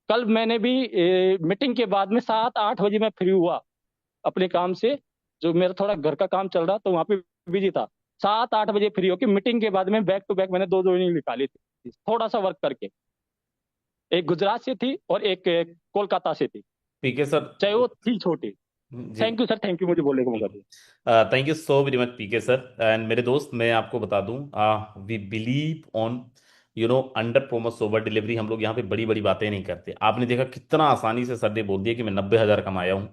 कल मैंने भी मीटिंग के बाद में 7-8 बजे मैं फ्री हुआ अपने काम से, जो मेरा थोड़ा घर का काम चल रहा तो वहां पे बिजी था। 7-8 बजे फ्री होके मीटिंग के बाद में बैक टू बैक मैंने दो ज्वाइनिंग निकाली थी थोड़ा सा वर्क करके। एक गुजरात से थी और एक कोलकाता से थी, ठीक है सर। चाहे वो थी छोटी। जी। Thank you sir, thank you मुझे बोलने का मौका दिया। Thank you so very much PK sir. And मेरे दोस्त, मैं आपको बता दूं, we believe on under promise over delivery. हम लोग यहाँ पे बड़ी बड़ी बातें नहीं करते। आपने देखा कितना आसानी से सर ने बोल दिया कि मैं 90,000 कमाया हूँ।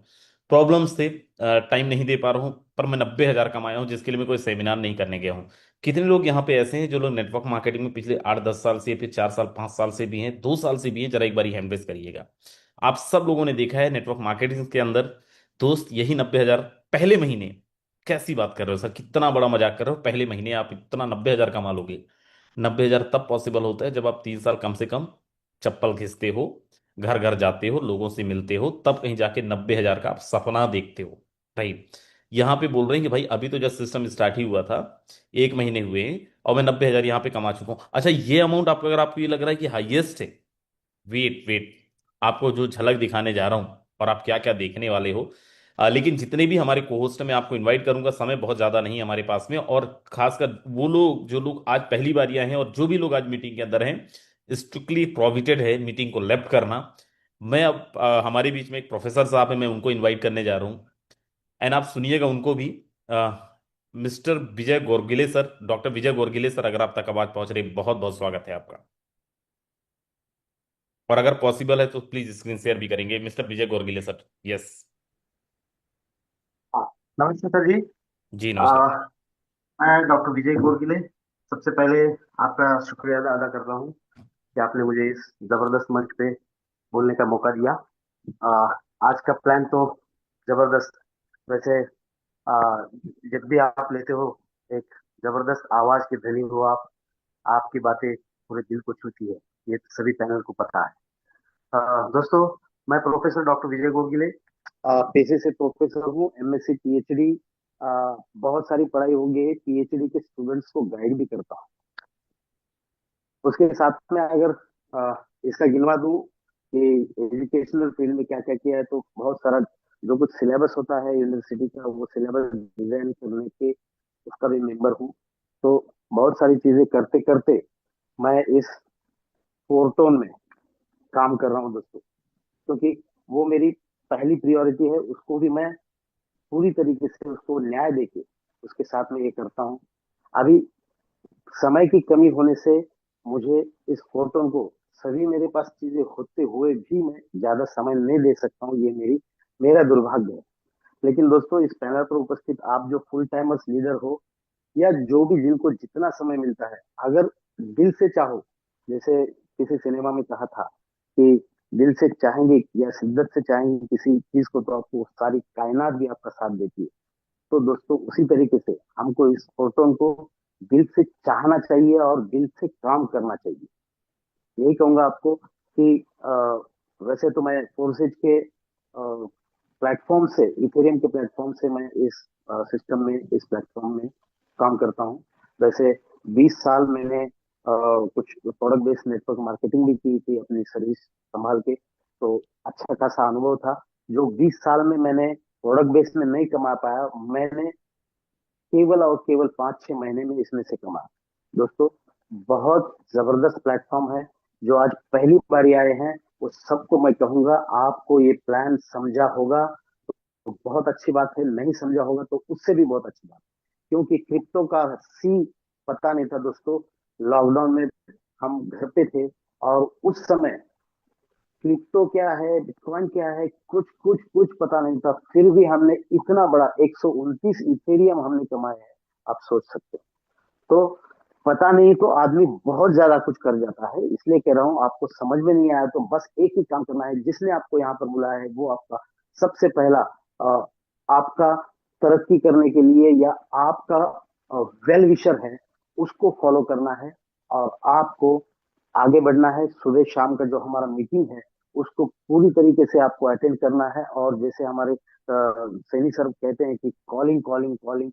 प्रॉब्लम्स थे, टाइम नहीं दे पा रहा हूँ, पर मैं 90,000 कमाया हूँ, जिसके लिए मैं कोई सेमिनार नहीं करने गया हूँ। कितने लोग यहाँ पे ऐसे हैं जो लोग नेटवर्क मार्केटिंग में पिछले 8-10 साल से, फिर 4 साल 5 साल से भी हैं, 2 साल से भी हैं? जरा एक बार हैंड रेस करिएगा। आप सब लोगों ने देखा है नेटवर्क मार्केटिंग के अंदर, दोस्त, यही 90,000 पहले महीने। कैसी बात कर रहे हो सर, कितना बड़ा मजाक कर रहे हो? पहले महीने आप इतना 90,000 कमा लोगे? 90,000 तब पॉसिबल होता है जब आप 3 साल कम से कम चप्पल घिसते हो, घर घर जाते हो, लोगों से मिलते हो, तब कहीं जाके 90,000 का आप सपना देखते हो। राइट। यहाँ पे बोल रहे हैं कि भाई अभी तो जब सिस्टम स्टार्ट ही हुआ था, 1 महीने हुए हैं, और मैं 90,000 यहाँ पे कमा चुका हूँ। अच्छा, ये अमाउंट आपको, अगर आपको ये लग रहा है कि हाईएस्ट है, वेट वेट, आपको जो झलक दिखाने जा रहा हूं और आप क्या क्या देखने वाले हो। लेकिन जितने भी हमारे कोहोस्ट मैं आपको इनवाइट करूंगा, समय बहुत ज्यादा नहीं है हमारे पास में, और खासकर वो लोग जो लोग आज पहली बार आए हैं और जो भी लोग आज मीटिंग के अंदर हैं, स्ट्रिक्टली प्रोहिबिटेड है मीटिंग को लेफ्ट करना। मैं अब हमारे बीच में एक प्रोफेसर साहब है, मैं उनको इनवाइट करने जा रहा हूँ। एंड आप सुनिएगा उनको भी। मिस्टर विजय गोरगिले सर, डॉक्टर विजय गोरगिले सर, अगर आप तक आवाज पहुंच रही, बहुत बहुत स्वागत है आपका। और अगर पॉसिबल है तो प्लीज स्क्रीन शेयर भी करेंगे, मिस्टर विजय गोरगिले सर। यस। हाँ, नमस्ते सर जी। जी आ, नमस्कार। मैं डॉक्टर विजय गोरगिले। सबसे पहले आपका शुक्रिया अदा अदा कर रहा हूँ कि आपने मुझे इस जबरदस्त मंच पे बोलने का मौका दिया। आ, आज का प्लान तो जबरदस्त। वैसे आ, जब भी आप लेते हो, एक जबरदस्त आवाज के धनी हो आप। आपकी बातें पूरे दिल को छूती है, ये तो सभी पैनल को पता है। दोस्तों, मैं प्रोफेसर डॉक्टर विजय गोगले पेशे से प्रोफेसर हूँ, एमएससी पीएचडी। बहुत सारी पढ़ाई हो गई है, पीएचडी के स्टूडेंट्स को गाइड भी करता हूँ। उसके साथ में अगर इसका गिनवा दूं कि एजुकेशनल फील्ड में क्या क्या किया है, तो बहुत सारा जो कुछ सिलेबस होता है यूनिवर्सिटी का, वो सिलेबस डिजाइन करने के उसका भी मेंबर हूँ। तो बहुत सारी चीजें करते करते मैं इस फोरटोन में काम कर रहा हूँ दोस्तों, क्योंकि वो मेरी पहली प्रायोरिटी है। उसको भी मैं पूरी तरीके से उसको न्याय देके उसके साथ में ये करता हूँ। अभी समय की कमी होने से मुझे इस फोटो को, सभी मेरे पास चीजें होते हुए भी मैं ज्यादा समय नहीं दे सकता हूँ, ये मेरा दुर्भाग्य है। लेकिन दोस्तों, इस पैनल पर उपस्थित आप जो फुल टाइमर्स लीडर हो, या जो भी जिनको जितना समय मिलता है, अगर दिल से चाहो, जैसे किसी सिनेमा में कहा था कि दिल से चाहेंगे या शिद्दत से चाहेंगे किसी चीज को, तो आपको सारी कायनात भी आपका साथ देती है। तो दोस्तों, उसी तरीके से हमको इस फोटो को दिल से चाहना चाहिए और दिल से काम करना चाहिए। यही कहूंगा आपको कि वैसे तो मैं फोर्सेज के प्लेटफॉर्म से, इथेरियम के प्लेटफॉर्म से मैं इस सिस्टम में, इस प्लेटफॉर्म में काम करता हूँ। वैसे 20 साल मैंने कुछ प्रोडक्ट बेस्ड नेटवर्क मार्केटिंग भी की थी अपनी सर्विस संभाल के, तो अच्छा खासा अनुभव था। जो 20 साल में मैंने प्रोडक्ट बेस्ड में नहीं कमा पाया, मैंने केवल और केवल 5-6 महीने में इसमें से कमा। दोस्तों, बहुत जबरदस्त प्लेटफॉर्म है। जो आज पहली बार आए हैं वो सबको मैं कहूंगा, आपको ये प्लान समझा होगा तो बहुत अच्छी बात है, नहीं समझा होगा तो उससे भी बहुत अच्छी बात है। क्योंकि क्रिप्टो का सी पता नहीं था दोस्तों। लॉकडाउन में हम घर पे थे और उस समय क्रिप्टो क्या है, बिटकॉइन क्या है, कुछ कुछ कुछ पता नहीं था। फिर भी हमने इतना बड़ा 129 इथेरियम हमने कमाया है, आप सोच सकते हैं। तो पता नहीं तो आदमी बहुत ज्यादा कुछ कर जाता है। इसलिए कह रहा हूँ, आपको समझ में नहीं आया तो बस एक ही काम करना है। जिसने आपको यहाँ पर बुलाया है वो आपका सबसे पहला आपका तरक्की करने के लिए या आपका वेल विशर है, उसको फॉलो करना है। और आपको आगे बढ़ना है। सुबह शाम का जो हमारा मीटिंग है उसको पूरी तरीके से आपको अटेंड करना है। और जैसे हमारे सैनी सर कहते हैं कि calling calling calling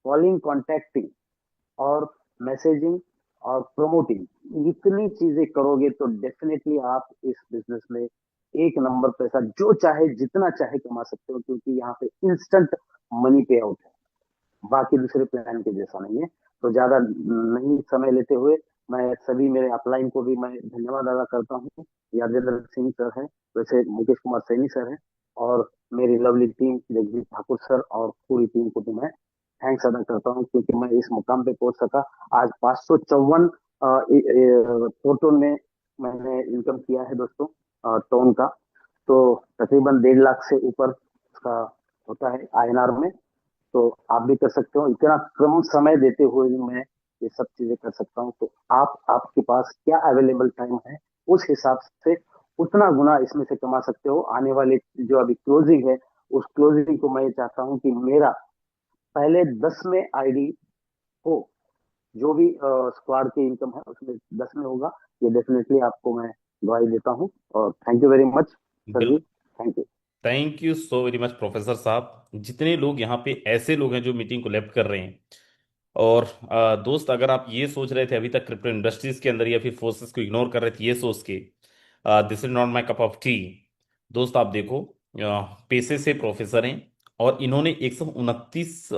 calling, contacting और मैसेजिंग और प्रमोटिंग, इतनी चीजें करोगे तो डेफिनेटली आप इस बिजनेस में एक नंबर पैसा जो चाहे जितना चाहे कमा सकते हो। क्योंकि यहाँ पे इंस्टेंट मनी पे आउट है, बाकी दूसरे प्लान के जैसा नहीं है। तो ज्यादा नहीं समय लेते हुए मैं सभी मेरे अपलाइन को भी मैं धन्यवाद अदा करता हूँ। यादेंद्र सिंह सर है, वैसे मुकेश कुमार सैनी सर है, और मेरी lovely team Jagdeep Thakur sir और पूरी टीम को भी मैं थैंक्स अदा करता हूँ, क्योंकि मैं इस मुकाम पे पहुंच सका। आज 554 फोटो में मैंने इनकम किया है दोस्तों, टोन का। तो तकरीबन 1.5 लाख से ऊपर उसका होता है आईएनआर में। तो आप भी कर सकते हो। इतना कम समय देते हुए भी मैं ये सब चीजें कर सकता हूँ। तो आपके पास क्या अवेलेबल टाइम है, उस हिसाब से उतना गुना इसमें से कमा सकते हो। आने वाले जो अभी क्लोजिंग है, उस क्लोजिंग को मैं चाहता हूँ कि मेरा पहले 10 में आईडी हो। जो भी स्क्वाड की इनकम है उसमें 10 में होगा। ये डेफिनेटली आपको मैं गवाही देता हूँ। और thank you very much sir ji, बिल्कुल। Thank you. Thank you so very much professor साहब। जितने लोग यहाँ पे ऐसे लोग हैं जो मीटिंग को लेफ्ट कर रहे हैं, और दोस्त, अगर आप ये सोच रहे थे अभी तक क्रिप्टो इंडस्ट्रीज के अंदर या फिर फोर्सेस को इग्नोर कर रहे थे ये सोच के, this is not my cup of T. दोस्त आप देखो, पेशे से प्रोफेसर हैं और इन्होंने 129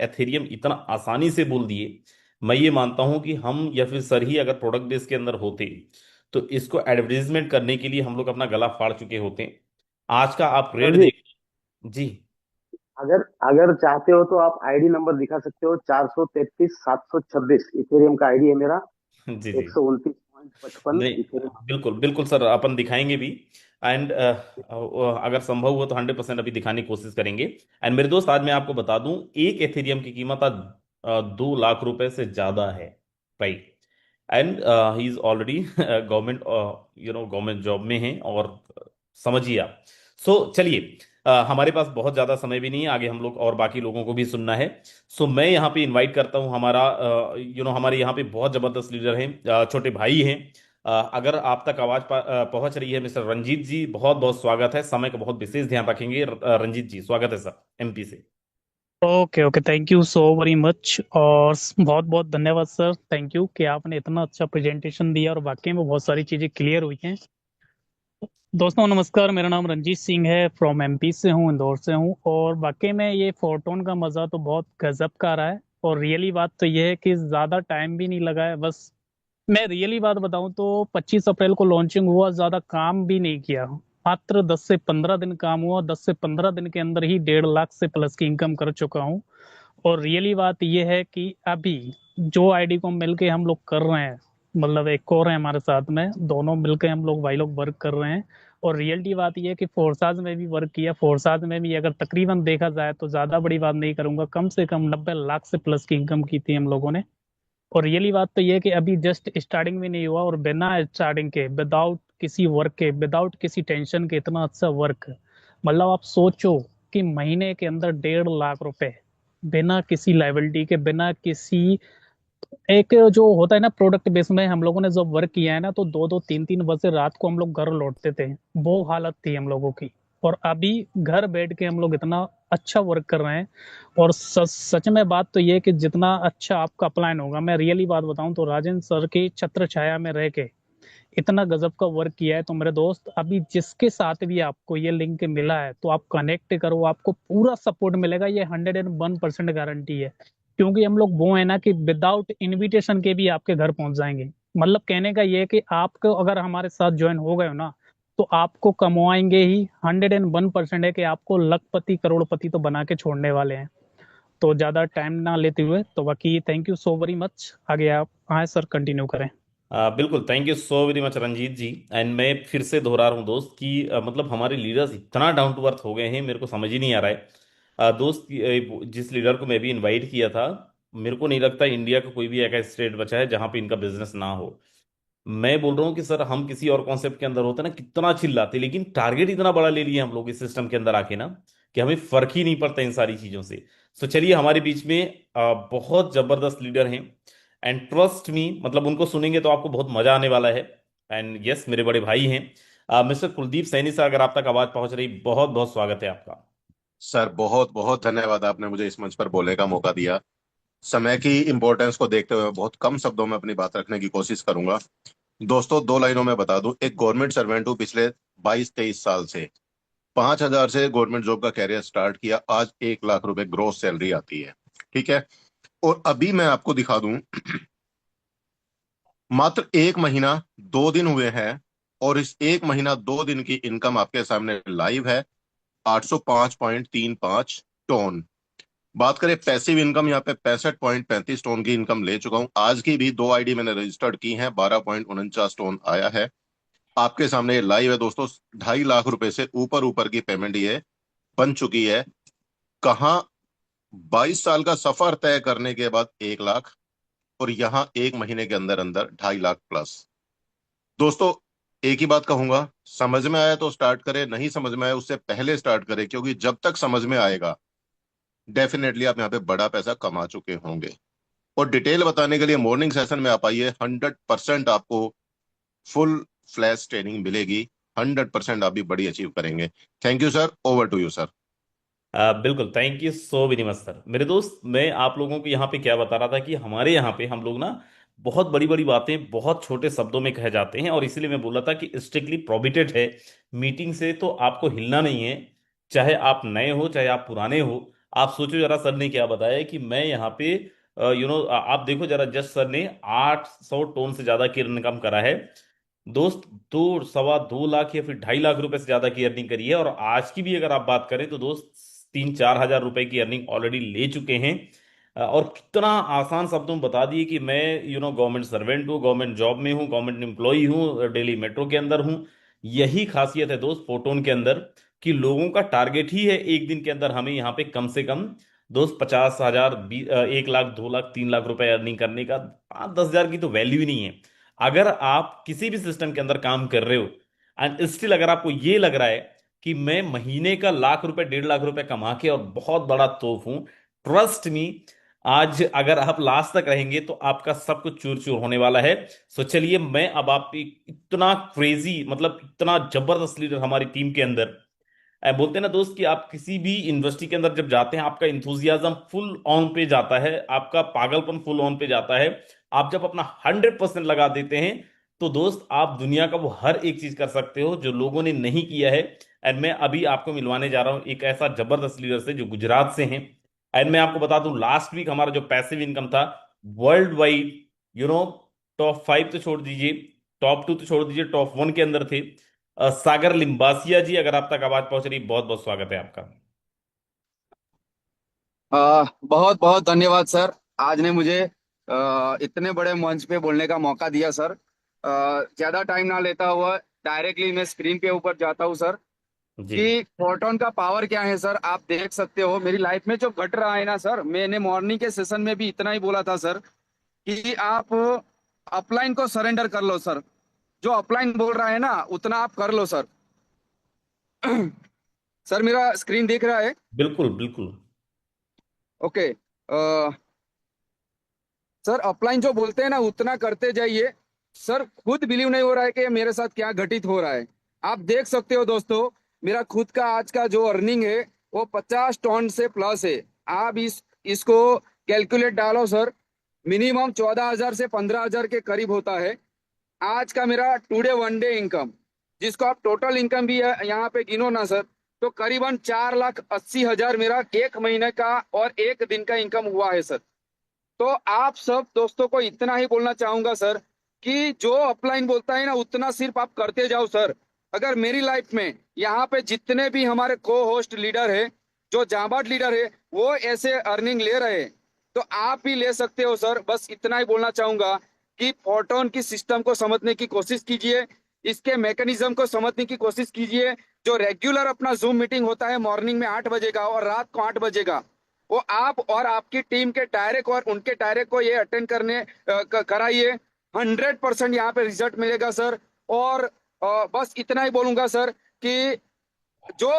एथेरियम इतना आसानी से बोल दिए। मैं ये मानता हूं कि हम या फिर सर ही अगर प्रोडक्ट बेस के अंदर होते तो इसको एडवर्टीजमेंट करने के लिए हम लोग अपना गला फाड़ चुके होते। आज का आप सर रेट जी, देख। जी। अगर अगर चाहते हो तो आप आईडी नंबर दिखा सकते हो। 433 726 इथेरियम का आईडी है मेरा। जी जी। 129.55 नहीं, इथेरियम। बिल्कुल बिल्कुल सर, अपन दिखाएंगे भी। एंड अगर संभव हो तो 100% अभी दिखाने की कोशिश करेंगे। एंड मेरे दोस्त, आज मैं आपको बता दूं, एक एथेरियम की कीमत आज 2 लाख रुपए से ज्यादा है। Right. And he is already government, government job में है, और समझिए आप। सो चलिए, हमारे पास बहुत ज्यादा समय भी नहीं है, आगे हम लोग और बाकी लोगों को भी सुनना है। सो मैं यहाँ पे इनवाइट करता हूँ हमारा, हमारे यहाँ पे बहुत जबरदस्त लीडर हैं, छोटे भाई हैं। अगर आप तक आवाज पहुंच रही है, मिस्टर रंजीत जी, बहुत बहुत स्वागत है। समय का बहुत विशेष ध्यान रखेंगे। रंजीत जी, स्वागत है सर, एमपी से। Okay okay, thank you so very much. और बहुत बहुत धन्यवाद सर, थैंक यू कि आपने इतना अच्छा प्रेजेंटेशन दिया और वाकई में बहुत सारी चीज़ें क्लियर हुई हैं। दोस्तों नमस्कार, मेरा नाम रंजीत सिंह है, फ्रॉम एमपी से हूँ, इंदौर से हूँ। और वाकई में ये फोरटोन का मज़ा तो बहुत गजब का रहा है। और रियली बात तो ये है कि ज़्यादा टाइम भी नहीं लगा है। बस मैं रियली बात बताऊं तो 25 अप्रैल को लॉन्चिंग हुआ, ज़्यादा काम भी नहीं किया। मात्र 10 से 15 दिन काम हुआ, 10 से 15 दिन के अंदर ही 1.5 लाख से प्लस की इनकम कर चुका हूँ। और रियली बात यह है कि अभी जो आईडी को मिलके हम लोग कर रहे हैं, मतलब एक और है हमारे साथ में, दोनों मिलके हम लोग भाई लोग वर्क कर रहे हैं। और रियलिटी बात यह है कि फोर्साज में भी वर्क किया। फोर्साज में भी अगर तकरीबन देखा जाए तो ज़्यादा बड़ी बात नहीं करूंगा, कम से कम 90 लाख से प्लस की इनकम की थी हम लोगों ने। और रियली बात तो ये है कि अभी जस्ट स्टार्टिंग भी नहीं हुआ, और बिना स्टार्टिंग के, विदाउट किसी वर्क के, विदाउट किसी टेंशन के, इतना अच्छा वर्क। मतलब आप सोचो कि महीने के अंदर 1.5 लाख रुपए, बिना किसी लाइबिलिटी के, बिना किसी, एक जो होता है ना प्रोडक्ट बेस में, हम लोगों ने जब वर्क किया है ना तो 2-2 3-3 बजे रात को हम लोग घर लौटते थे। वो हालत थी हम लोगों की। और अभी घर बैठ के हम लोग इतना अच्छा वर्क कर रहे हैं। और सच में बात तो ये है कि जितना अच्छा आपका प्लान होगा, मैं रियली बात बताऊं तो राजेंद्र सर की छत्र छाया में रह के इतना गजब का वर्क किया है। तो मेरे दोस्त, अभी जिसके साथ भी आपको ये लिंक मिला है तो आप कनेक्ट करो, आपको पूरा सपोर्ट मिलेगा, ये 101% गारंटी है। क्योंकि हम लोग वो है ना कि विदाउट इनविटेशन के भी आपके घर पहुंच जाएंगे। मतलब कहने का ये है कि आपको अगर हमारे साथ ज्वाइन हो गए हो ना, तो आपको कमवाएंगे ही। 101% है कि आपको लखपति करोड़पति तो बना के छोड़ने वाले हैं। तो ज्यादा टाइम ना लेते हुए, तो बाकी thank you so very much. आगे आप हाँ सर कंटिन्यू करें। बिल्कुल, thank you so very much Ranjeet ji. And मैं फिर से दोहरा रहा हूँ दोस्त कि मतलब हमारे लीडर्स इतना डाउन टू अर्थ हो गए हैं, मेरे को समझ ही नहीं आ रहा है। दोस्त जिस लीडर को मैं भी इनवाइट किया था, मेरे को नहीं लगता इंडिया का कोई भी ऐसा स्टेट बचा है जहां पे इनका बिजनेस ना हो। मैं बोल रहा हूँ कि सर हम किसी और कॉन्सेप्ट के अंदर होते ना कितना चिल्लाते, लेकिन टारगेट इतना बड़ा ले लिए हम लोग इस सिस्टम के अंदर आके ना कि हमें फर्क ही नहीं पड़ता इन सारी चीजों से। तो चलिए, हमारे बीच में बहुत जबरदस्त लीडर हैं। एंड ट्रस्ट मी, मतलब उनको सुनेंगे तो आपको बहुत मजा आने वाला है। एंड यस, मेरे बड़े भाई हैं मिस्टर कुलदीप सैनी सर, अगर आप तक आवाज पहुंच रही, बहुत बहुत स्वागत है आपका। सर बहुत बहुत धन्यवाद, आपने मुझे इस मंच पर बोलने का मौका दिया। समय की इम्पोर्टेंस को देखते हुए मैं बहुत कम शब्दों में अपनी बात रखने की कोशिश करूंगा। दोस्तों, दो लाइनों में बता दूं, एक गवर्नमेंट सर्वेंट हूं पिछले 22-23 साल से। 5,000 से गवर्नमेंट जॉब का कैरियर स्टार्ट किया, आज 1 लाख रुपए ग्रोस सैलरी आती है। ठीक है। और अभी मैं आपको दिखा दूं, मात्र 1 महीना 2 दिन हुए हैं, और इस 1 महीना 2 दिन की इनकम आपके सामने लाइव है। 805.35 टन। बात करें पैसिव इनकम, यहाँ पे 65.35 टन की इनकम ले चुका हूं। आज की भी 2 आईडी मैंने रजिस्टर्ड की हैं, 12.49 टन आया है। आपके सामने ये लाइव है दोस्तों। 2.5 लाख रुपए से ऊपर ऊपर की पेमेंट ये बन चुकी है। कहाँ 22 साल का सफर तय करने के बाद 1 लाख, और यहाँ 1 महीने के अंदर अंदर 2.5 लाख प्लस। दोस्तों, एक ही बात कहूंगा, समझ में आया तो स्टार्ट करें, नहीं समझ में आया उससे पहले स्टार्ट करें, क्योंकि जब तक समझ में आएगा डेफिनेटली आप यहाँ पे बड़ा पैसा कमा चुके होंगे। और डिटेल बताने के लिए मॉर्निंग सेशन में आप आइए, 100% आपको फुल फ्लैश ट्रेनिंग मिलेगी। 100% आप भी बड़ी अचीव करेंगे। Thank you sir, over to you sir. बिल्कुल, thank you so very much sir. मेरे दोस्त, मैं आप लोगों को यहाँ पे क्या बता रहा था कि हमारे यहाँ पे हम लोग ना बहुत बड़ी बड़ी बातें बहुत छोटे शब्दों में कह जाते हैं, और इसीलिए मैं बोला था कि स्ट्रिक्टली प्रोहिबिटेड है मीटिंग से तो आपको हिलना नहीं है। चाहे आप नए हो चाहे आप पुराने हो। आप सोचो जरा, सर ने क्या बताया कि मैं यहाँ पे आप देखो जरा, जस्ट सर ने 800 टन से ज्यादा की इनकम करा है दोस्त। 2 सवा 2 लाख या फिर 2.5 लाख रुपए से ज्यादा की अर्निंग करी है। और आज की भी अगर आप बात करें तो दोस्त 3-4 हजार रुपए की अर्निंग ऑलरेडी ले चुके हैं। और कितना आसान शब्दों में बता दिए कि मैं गवर्नमेंट सर्वेंट हूँ, गवर्नमेंट जॉब में हूँ, गवर्नमेंट एम्प्लॉई हूँ, दिल्ली मेट्रो के अंदर हूँ। यही खासियत है दोस्त फोटोन के अंदर, कि लोगों का टारगेट ही है एक दिन के अंदर हमें यहाँ पे कम से कम दोस्त 50 हजार, 1 लाख, 2 लाख, 3 लाख रुपए अर्निंग करने का। 5-10 हजार की तो वैल्यू ही नहीं है। अगर आप किसी भी सिस्टम के अंदर काम कर रहे हो एंड स्टिल अगर आपको ये लग रहा है कि मैं महीने का लाख रुपए, 1.5 लाख रुपए कमा के और बहुत बड़ा तोप हूं, ट्रस्ट मी, आज अगर आप लास्ट तक रहेंगे तो आपका सब कुछ चूर चूर होने वाला है। सो चलिए, मैं अब आप इतना क्रेजी, मतलब इतना जबरदस्त लीडर हमारी टीम के अंदर। बोलते हैं ना दोस्त कि आप किसी भी यूनिवर्सिटी के अंदर जब जाते हैं, आपका इंथुजियाज्म फुल ऑन पे जाता है, आपका पागलपन फुल ऑन पे जाता है। आप जब अपना 100% लगा देते हैं, तो दोस्त आप दुनिया का वो हर एक चीज कर सकते हो जो लोगों ने नहीं किया है। एंड मैं अभी आपको मिलवाने जा रहा हूँ एक ऐसा जबरदस्त लीडर से जो गुजरात से हैं। एंड मैं आपको बता दूं, लास्ट वीक हमारा जो पैसिव इनकम था world wide, you know top 5 तो छोड़ दीजिए, टॉप 2 तो छोड़ दीजिए, टॉप 1 के अंदर थे। सागर लिम्बासिया जी, अगर आप तक आवाज पहुंच रही, बहुत बहुत स्वागत है आपका। बहुत बहुत धन्यवाद सर। आज ने मुझे इतने बड़े मंच पे बोलने का मौका दिया सर। ज्यादा टाइम ना लेता हुआ डायरेक्टली मैं स्क्रीन के ऊपर जाता हूँ सर। जी। कि फोटोन का पावर क्या है सर, आप देख सकते हो मेरी लाइफ में जो घट रहा है ना सर। मैंने मॉर्निंग के सेशन में भी इतना ही बोला था सर कि आप अपलाइन को सरेंडर कर लो सर। जो अपलाइन बोल रहा है ना उतना आप कर लो सर। सर मेरा स्क्रीन दिख रहा है? बिल्कुल बिल्कुल। ओके। सर अपलाइन जो बोलते हैं ना उतना करते जाइए। सर खुद बिलीव नहीं हो रहा है कि मेरे साथ क्या घटित हो रहा है। आप देख सकते हो दोस्तों, मेरा खुद का आज का जो अर्निंग है वो 50 टन से प्लस है। आप इसको कैलकुलेट डालो सर। मिनिमम 14,000 से 15,000 के करीब होता है आज का मेरा टुडे वन डे इनकम। जिसको आप टोटल इनकम भी यहाँ पे गिनो ना सर, तो करीबन 4,80,000 मेरा 1 महीने का और 1 दिन का इनकम हुआ है सर। तो आप सब दोस्तों को इतना ही बोलना चाहूंगा सर कि जो अपलाइन बोलता है ना उतना सिर्फ आप करते जाओ सर। अगर मेरी लाइफ में यहाँ पे जितने भी हमारे को होस्ट लीडर है, जो जाबाज लीडर है, वो ऐसे अर्निंग ले रहे हैं, तो आप भी ले सकते हो सर। बस इतना ही बोलना चाहूंगा कि फोटोन की सिस्टम को समझने की कोशिश कीजिए, इसके मैकेनिज्म को समझने की कोशिश कीजिए। जो रेगुलर अपना जूम मीटिंग होता है मॉर्निंग में 8 बजे का और रात को 8 बजे का, वो आप और आपकी टीम के डायरेक्ट और उनके डायरेक्ट को ये अटेंड करने कराइए। 100% यहाँ पे रिजल्ट मिलेगा सर। और बस इतना ही बोलूंगा सर कि जो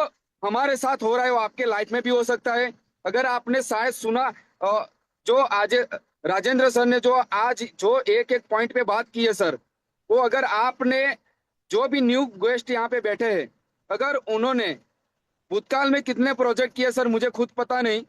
हमारे साथ हो रहा है वो आपके लाइफ में भी हो सकता है। अगर आपने शायद सुना जो आज राजेंद्र सर ने जो आज जो एक एक पॉइंट पे बात की है सर, वो अगर आपने जो भी न्यू गेस्ट यहाँ पे बैठे हैं, अगर उन्होंने भूतकाल में कितने प्रोजेक्ट किए सर मुझे खुद पता नहीं,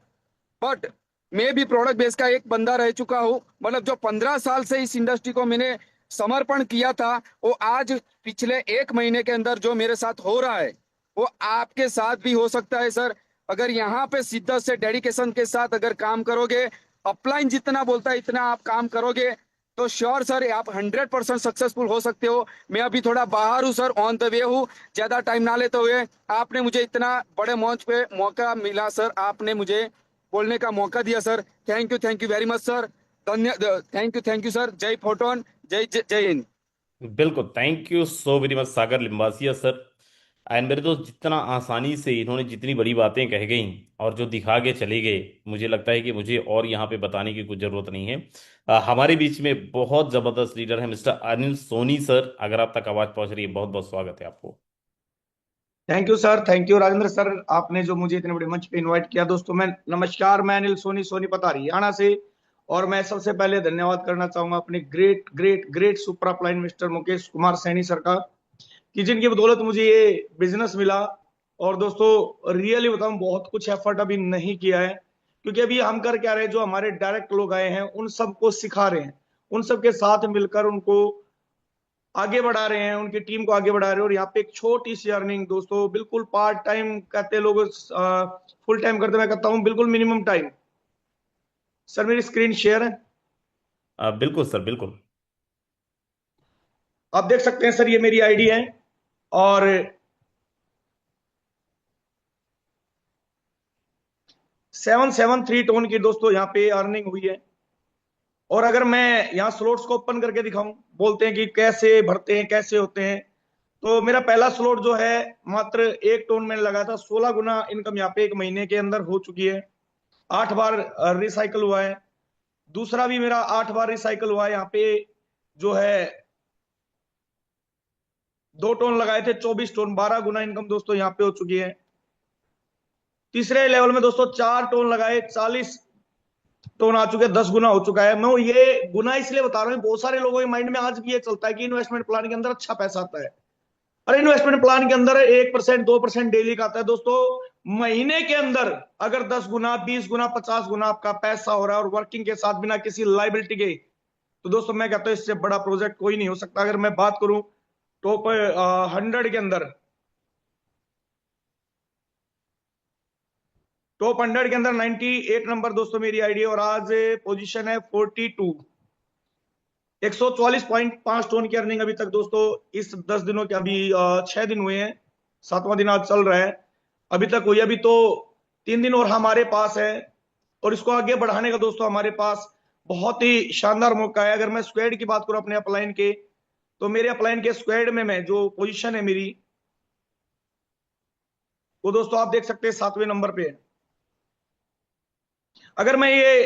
बट मैं भी प्रोडक्ट बेस का एक बंदा रह चुका हूँ। मतलब जो 15 साल से इस इंडस्ट्री को मैंने समर्पण किया था, वो आज पिछले 1 महीने के अंदर जो मेरे साथ हो रहा है वो आपके साथ भी हो सकता है सर। अगर यहाँ पे शिद्दत से डेडिकेशन के साथ अगर काम करोगे, अपलाइन जितना बोलता है इतना आप काम करोगे, तो श्योर सर आप 100% सक्सेसफुल हो सकते हो। मैं अभी थोड़ा बाहर हूँ सर, ऑन द वे हूँ, ज्यादा टाइम ना लेते हुए आपने मुझे इतना बड़े मंच पे मौका मिला सर, आपने मुझे बोलने का मौका दिया sir. Thank you very much sir. Thank you sir. जय फोटोन, जय हिंद। बिल्कुल, thank you so very much Sagar Limbasiya sir. And मेरे दोस्त, जितना आसानी से इन्होंने जितनी बड़ी बातें कह गई और जो दिखा के चले गए, मुझे लगता है कि मुझे और यहाँ पे बताने की कुछ जरूरत नहीं है। हमारे बीच में बहुत जबरदस्त लीडर है मिस्टर अनिल सोनी सर। अगर आप तक आवाज पहुंच रही है, बहुत बहुत स्वागत है आपको। Thank you sir, thank you Rajendra sir, आपने जो मुझे इतने बड़े मंच पे इनवाइट किया। दोस्तों मैं नमस्कार, मैं अनिल सोनी, सोनीपत हरियाणा से। और मैं सबसे पहले धन्यवाद करना चाहूंगा अपने great great great super upline mister Mukesh Kumar Saini sir का, कि जिनकी बदौलत मुझे ये बिजनेस मिला। और दोस्तों रियली बताऊं, बहुत कुछ एफर्ट अभी नहीं किया है, क्योंकि अभी हम कर क्या रहे हैं, जो हमारे डायरेक्ट लोग आए हैं उन सबको सिखा रहे हैं, उन सबके साथ मिलकर उनको आगे बढ़ा रहे हैं, उनकी टीम को आगे बढ़ा रहे हैं। और यहाँ पे एक छोटी सी अर्निंग दोस्तों, बिल्कुल पार्ट टाइम कहते हैं लोग, फुल टाइम करते, मैं कहता हूँ बिल्कुल मिनिमम टाइम। सर मेरी स्क्रीन शेयर है, बिल्कुल सर, बिल्कुल। आप देख सकते हैं सर, ये मेरी आईडी है और 773 टोन की दोस्तों यहाँ पे अर्निंग हुई है। और अगर मैं यहाँ स्लॉट्स को ओपन करके दिखाऊं, बोलते हैं कि कैसे भरते हैं, कैसे होते हैं, तो मेरा पहला स्लॉट जो है मात्र 1 टोन मैंने लगाया था, 16 गुना इनकम यहाँ पे 1 महीने के अंदर हो चुकी है। 8 बार रिसाइकल हुआ है। दूसरा भी मेरा 8 बार रिसाइकल हुआ है। यहाँ पे जो है 2 टोन लगाए थे, 24 टोन, 12 गुना इनकम दोस्तों यहाँ पे हो चुकी है। तीसरे लेवल में दोस्तों 4 टोन लगाए, 40 टोन आ चुके हैं, 10 गुना हो चुका है। मैं ये गुना इसलिए बता रहा हूँ, बहुत सारे लोगों के माइंड में आज भी ये चलता है कि इन्वेस्टमेंट प्लान के अंदर अच्छा पैसा आता है। अरे इन्वेस्टमेंट प्लान के अंदर 1% 2% डेली का आता है दोस्तों। महीने के अंदर अगर 10 गुना 20 गुना 50 गुना आपका पैसा हो रहा है, और वर्किंग के साथ, बिना किसी लाइबिलिटी के, तो दोस्तों मैं कहता हूं इससे बड़ा प्रोजेक्ट कोई नहीं हो सकता। अगर मैं बात करूं टॉप 100 के अंदर, टॉप 100 के अंदर 98 नंबर दोस्तों मेरी आईडी, और आज पोजीशन है 42। 144.5 टोन की अर्निंग अभी तक दोस्तों इस 10 दिनों के, अभी 6 दिन हुए हैं, 7वां दिन आज चल रहा है, अभी तक हुई। अभी तो 3 दिन और हमारे पास है, और इसको आगे बढ़ाने का दोस्तों हमारे पास बहुत ही शानदार मौका है। अगर मैं स्क्वाड की बात करूं अपने अपलाइन के, तो मेरे अपलाइन के स्क्वाड में मैं जो पोजीशन है मेरी, वो दोस्तों आप देख सकते हैं 7वें नंबर पे है। अगर मैं ये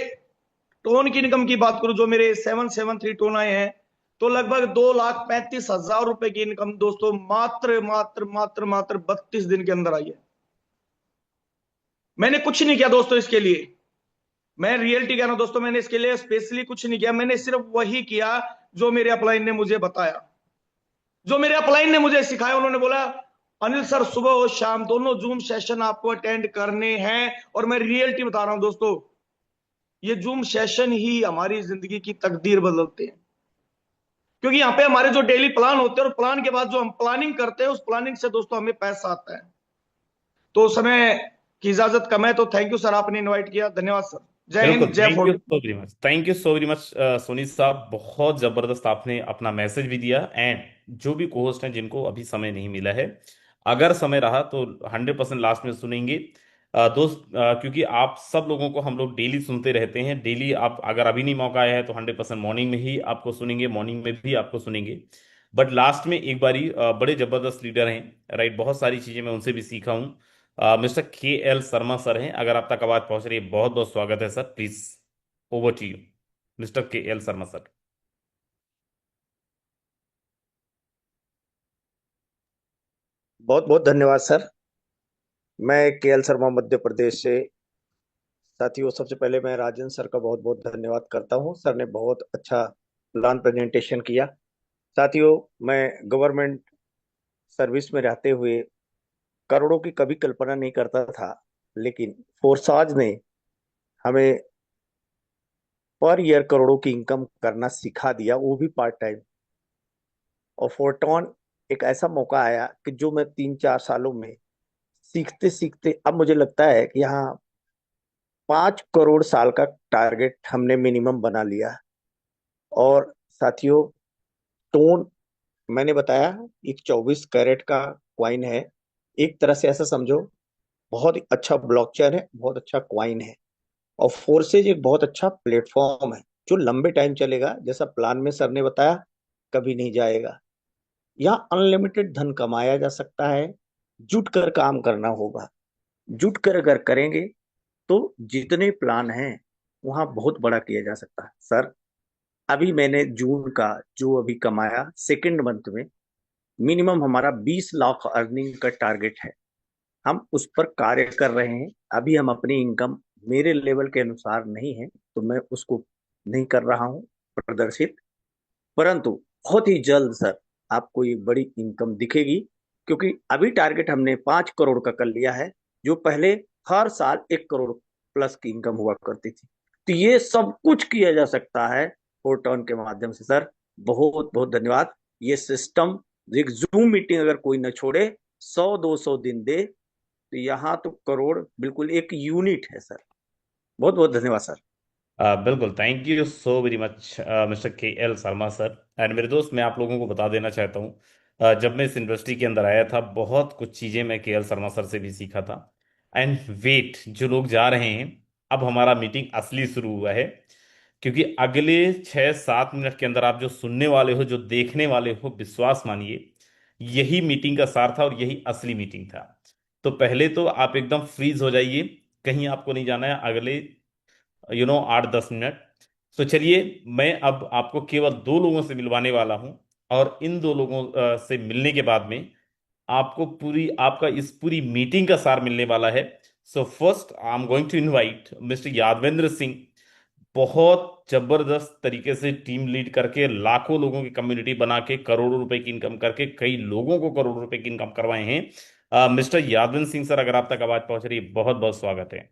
टोन की इनकम की बात करूं, जो मेरे 773 टोन आए हैं, तो लगभग 2,35,000 रुपए की इनकम दोस्तों मात्र मात्र मात्र मात्र 32 दिन के अंदर आई है। मैंने कुछ नहीं किया दोस्तों इसके लिए, मैं रियलिटी कह रहा हूं दोस्तों, मैंने इसके लिए स्पेशली कुछ नहीं किया। मैंने सिर्फ वही किया जो मेरे अपलाइन ने मुझे बताया, जो मेरे अपलाइन ने मुझे सिखाया। उन्होंने बोला अनिल सर सुबह और शाम दोनों जूम सेशन आपको अटेंड करने हैं। और मैं रियलिटी बता रहा हूं दोस्तों, ये जूम सेशन ही हमारी जिंदगी की तकदीर बदलते हैं, क्योंकि यहाँ पे हमारे जो डेली प्लान होते हैं, और प्लान के बाद जो हम प्लानिंग करते हैं, उस प्लानिंग से दोस्तों हमें पैसा आता है। तो समय की इजाजत कम है, तो थैंक यू सर, आपने इनवाइट किया, धन्यवाद सर। जय बिल्कुल। हिंद, जय थैंक यू फोर्ट। So very much, thank you so very much Soni साहब, बहुत जबरदस्त आपने अपना मैसेज भी दिया। एंड जो भी कोहोस्ट हैं जिनको अभी समय नहीं मिला है, अगर समय रहा तो 100% लास्ट में सुनेंगे। दोस्त, क्योंकि आप सब लोगों को हम लोग डेली सुनते रहते हैं, डेली आप अगर अभी नहीं मौका आया है तो 100% मॉर्निंग में ही आपको सुनेंगे, मॉर्निंग में भी आपको सुनेंगे। बट लास्ट में एक बारी, बड़े जबरदस्त लीडर हैं, राइट, बहुत सारी चीजें मैं उनसे भी सीखा हूँ। Mister K L Sharma sir हैं, अगर आप तक आवाज पहुंच रही है, बहुत बहुत स्वागत है sir, please over to you, mister K L Sharma sir. बहुत बहुत धन्यवाद सर। मैं केएल शर्मा मध्य प्रदेश से। साथियों, सबसे पहले मैं राजेंद्र सर का बहुत बहुत धन्यवाद करता हूं। सर ने बहुत अच्छा प्लान प्रेजेंटेशन किया। साथियों, मैं गवर्नमेंट सर्विस में रहते हुए करोड़ों की कभी कल्पना नहीं करता था, लेकिन फोर्साज ने हमें पर ईयर करोड़ों की इनकम करना सिखा दिया, वो भी पार्ट टाइम। और फोर्टॉन एक ऐसा मौका आया कि जो मैं 3-4 सालों में सीखते सीखते अब मुझे लगता है कि यहाँ 5 करोड़ साल का टारगेट हमने मिनिमम बना लिया। और साथियों, टोन मैंने बताया, एक 24 कैरेट का क्वाइन है। एक तरह से ऐसा समझो, बहुत ही अच्छा ब्लॉकचेन है, बहुत अच्छा क्वाइन है। और फोर्सेज एक बहुत अच्छा प्लेटफॉर्म है जो लंबे टाइम चलेगा, जैसा प्लान में सर ने बताया, कभी नहीं जाएगा। यहाँ अनलिमिटेड धन कमाया जा सकता है, जुट कर काम करना होगा। जुट कर अगर करेंगे तो जितने प्लान हैं वहां बहुत बड़ा किया जा सकता है। सर, अभी मैंने जून का जो अभी कमाया, सेकेंड मंथ में मिनिमम हमारा 20 लाख अर्निंग का टारगेट है। हम उस पर कार्य कर रहे हैं। अभी हम अपनी इनकम मेरे लेवल के अनुसार नहीं है तो मैं उसको नहीं कर रहा हूं प्रदर्शित, परंतु बहुत ही जल्द सर आपको ये बड़ी इनकम दिखेगी। क्योंकि अभी टारगेट हमने 5 करोड़ का कर लिया है, जो पहले हर साल 1 करोड़ प्लस की इनकम हुआ करती थी। तो ये सब कुछ किया जा सकता है फोरटर्न के माध्यम से। सर, बहुत बहुत धन्यवाद। ये सिस्टम, एक जूम मीटिंग अगर कोई न छोड़े, 100-200 दिन दे, तो यहाँ तो करोड़ बिल्कुल एक यूनिट है सर। बहुत बहुत धन्यवाद सर। बिल्कुल, thank you so very much mister K L Sharma sir. And मेरे दोस्त, मैं आप लोगों को बता देना चाहता हूँ, जब मैं इस इंडस्ट्री के अंदर आया था, बहुत कुछ चीज़ें मैं के एल शर्मा सर से भी सीखा था। एंड वेट, जो लोग जा रहे हैं, अब हमारा मीटिंग असली शुरू हुआ है। क्योंकि अगले 6-7 मिनट के अंदर आप जो सुनने वाले हो, जो देखने वाले हो, विश्वास मानिए, यही मीटिंग का सार था और यही असली मीटिंग था। तो पहले तो आप एकदम फ्रीज हो जाइए, कहीं आपको नहीं जाना है अगले 8-10 मिनट। तो चलिए, मैं अब आपको केवल दो लोगों से मिलवाने वाला हूं, और इन दो लोगों से मिलने के बाद में आपको पूरी आपका इस पूरी मीटिंग का सार मिलने वाला है। So first I am going to invite mister Yadvendra Singh. बहुत जबरदस्त तरीके से टीम लीड करके, लाखों लोगों की कम्युनिटी बना के, करोड़ों रुपए की इनकम करके, कई लोगों को करोड़ों रुपए की इनकम करवाए हैं, मिस्टर यादवेंद्र सिंह सर, अगर आप तक आवाज पहुंच रही है, बहुत बहुत स्वागत है।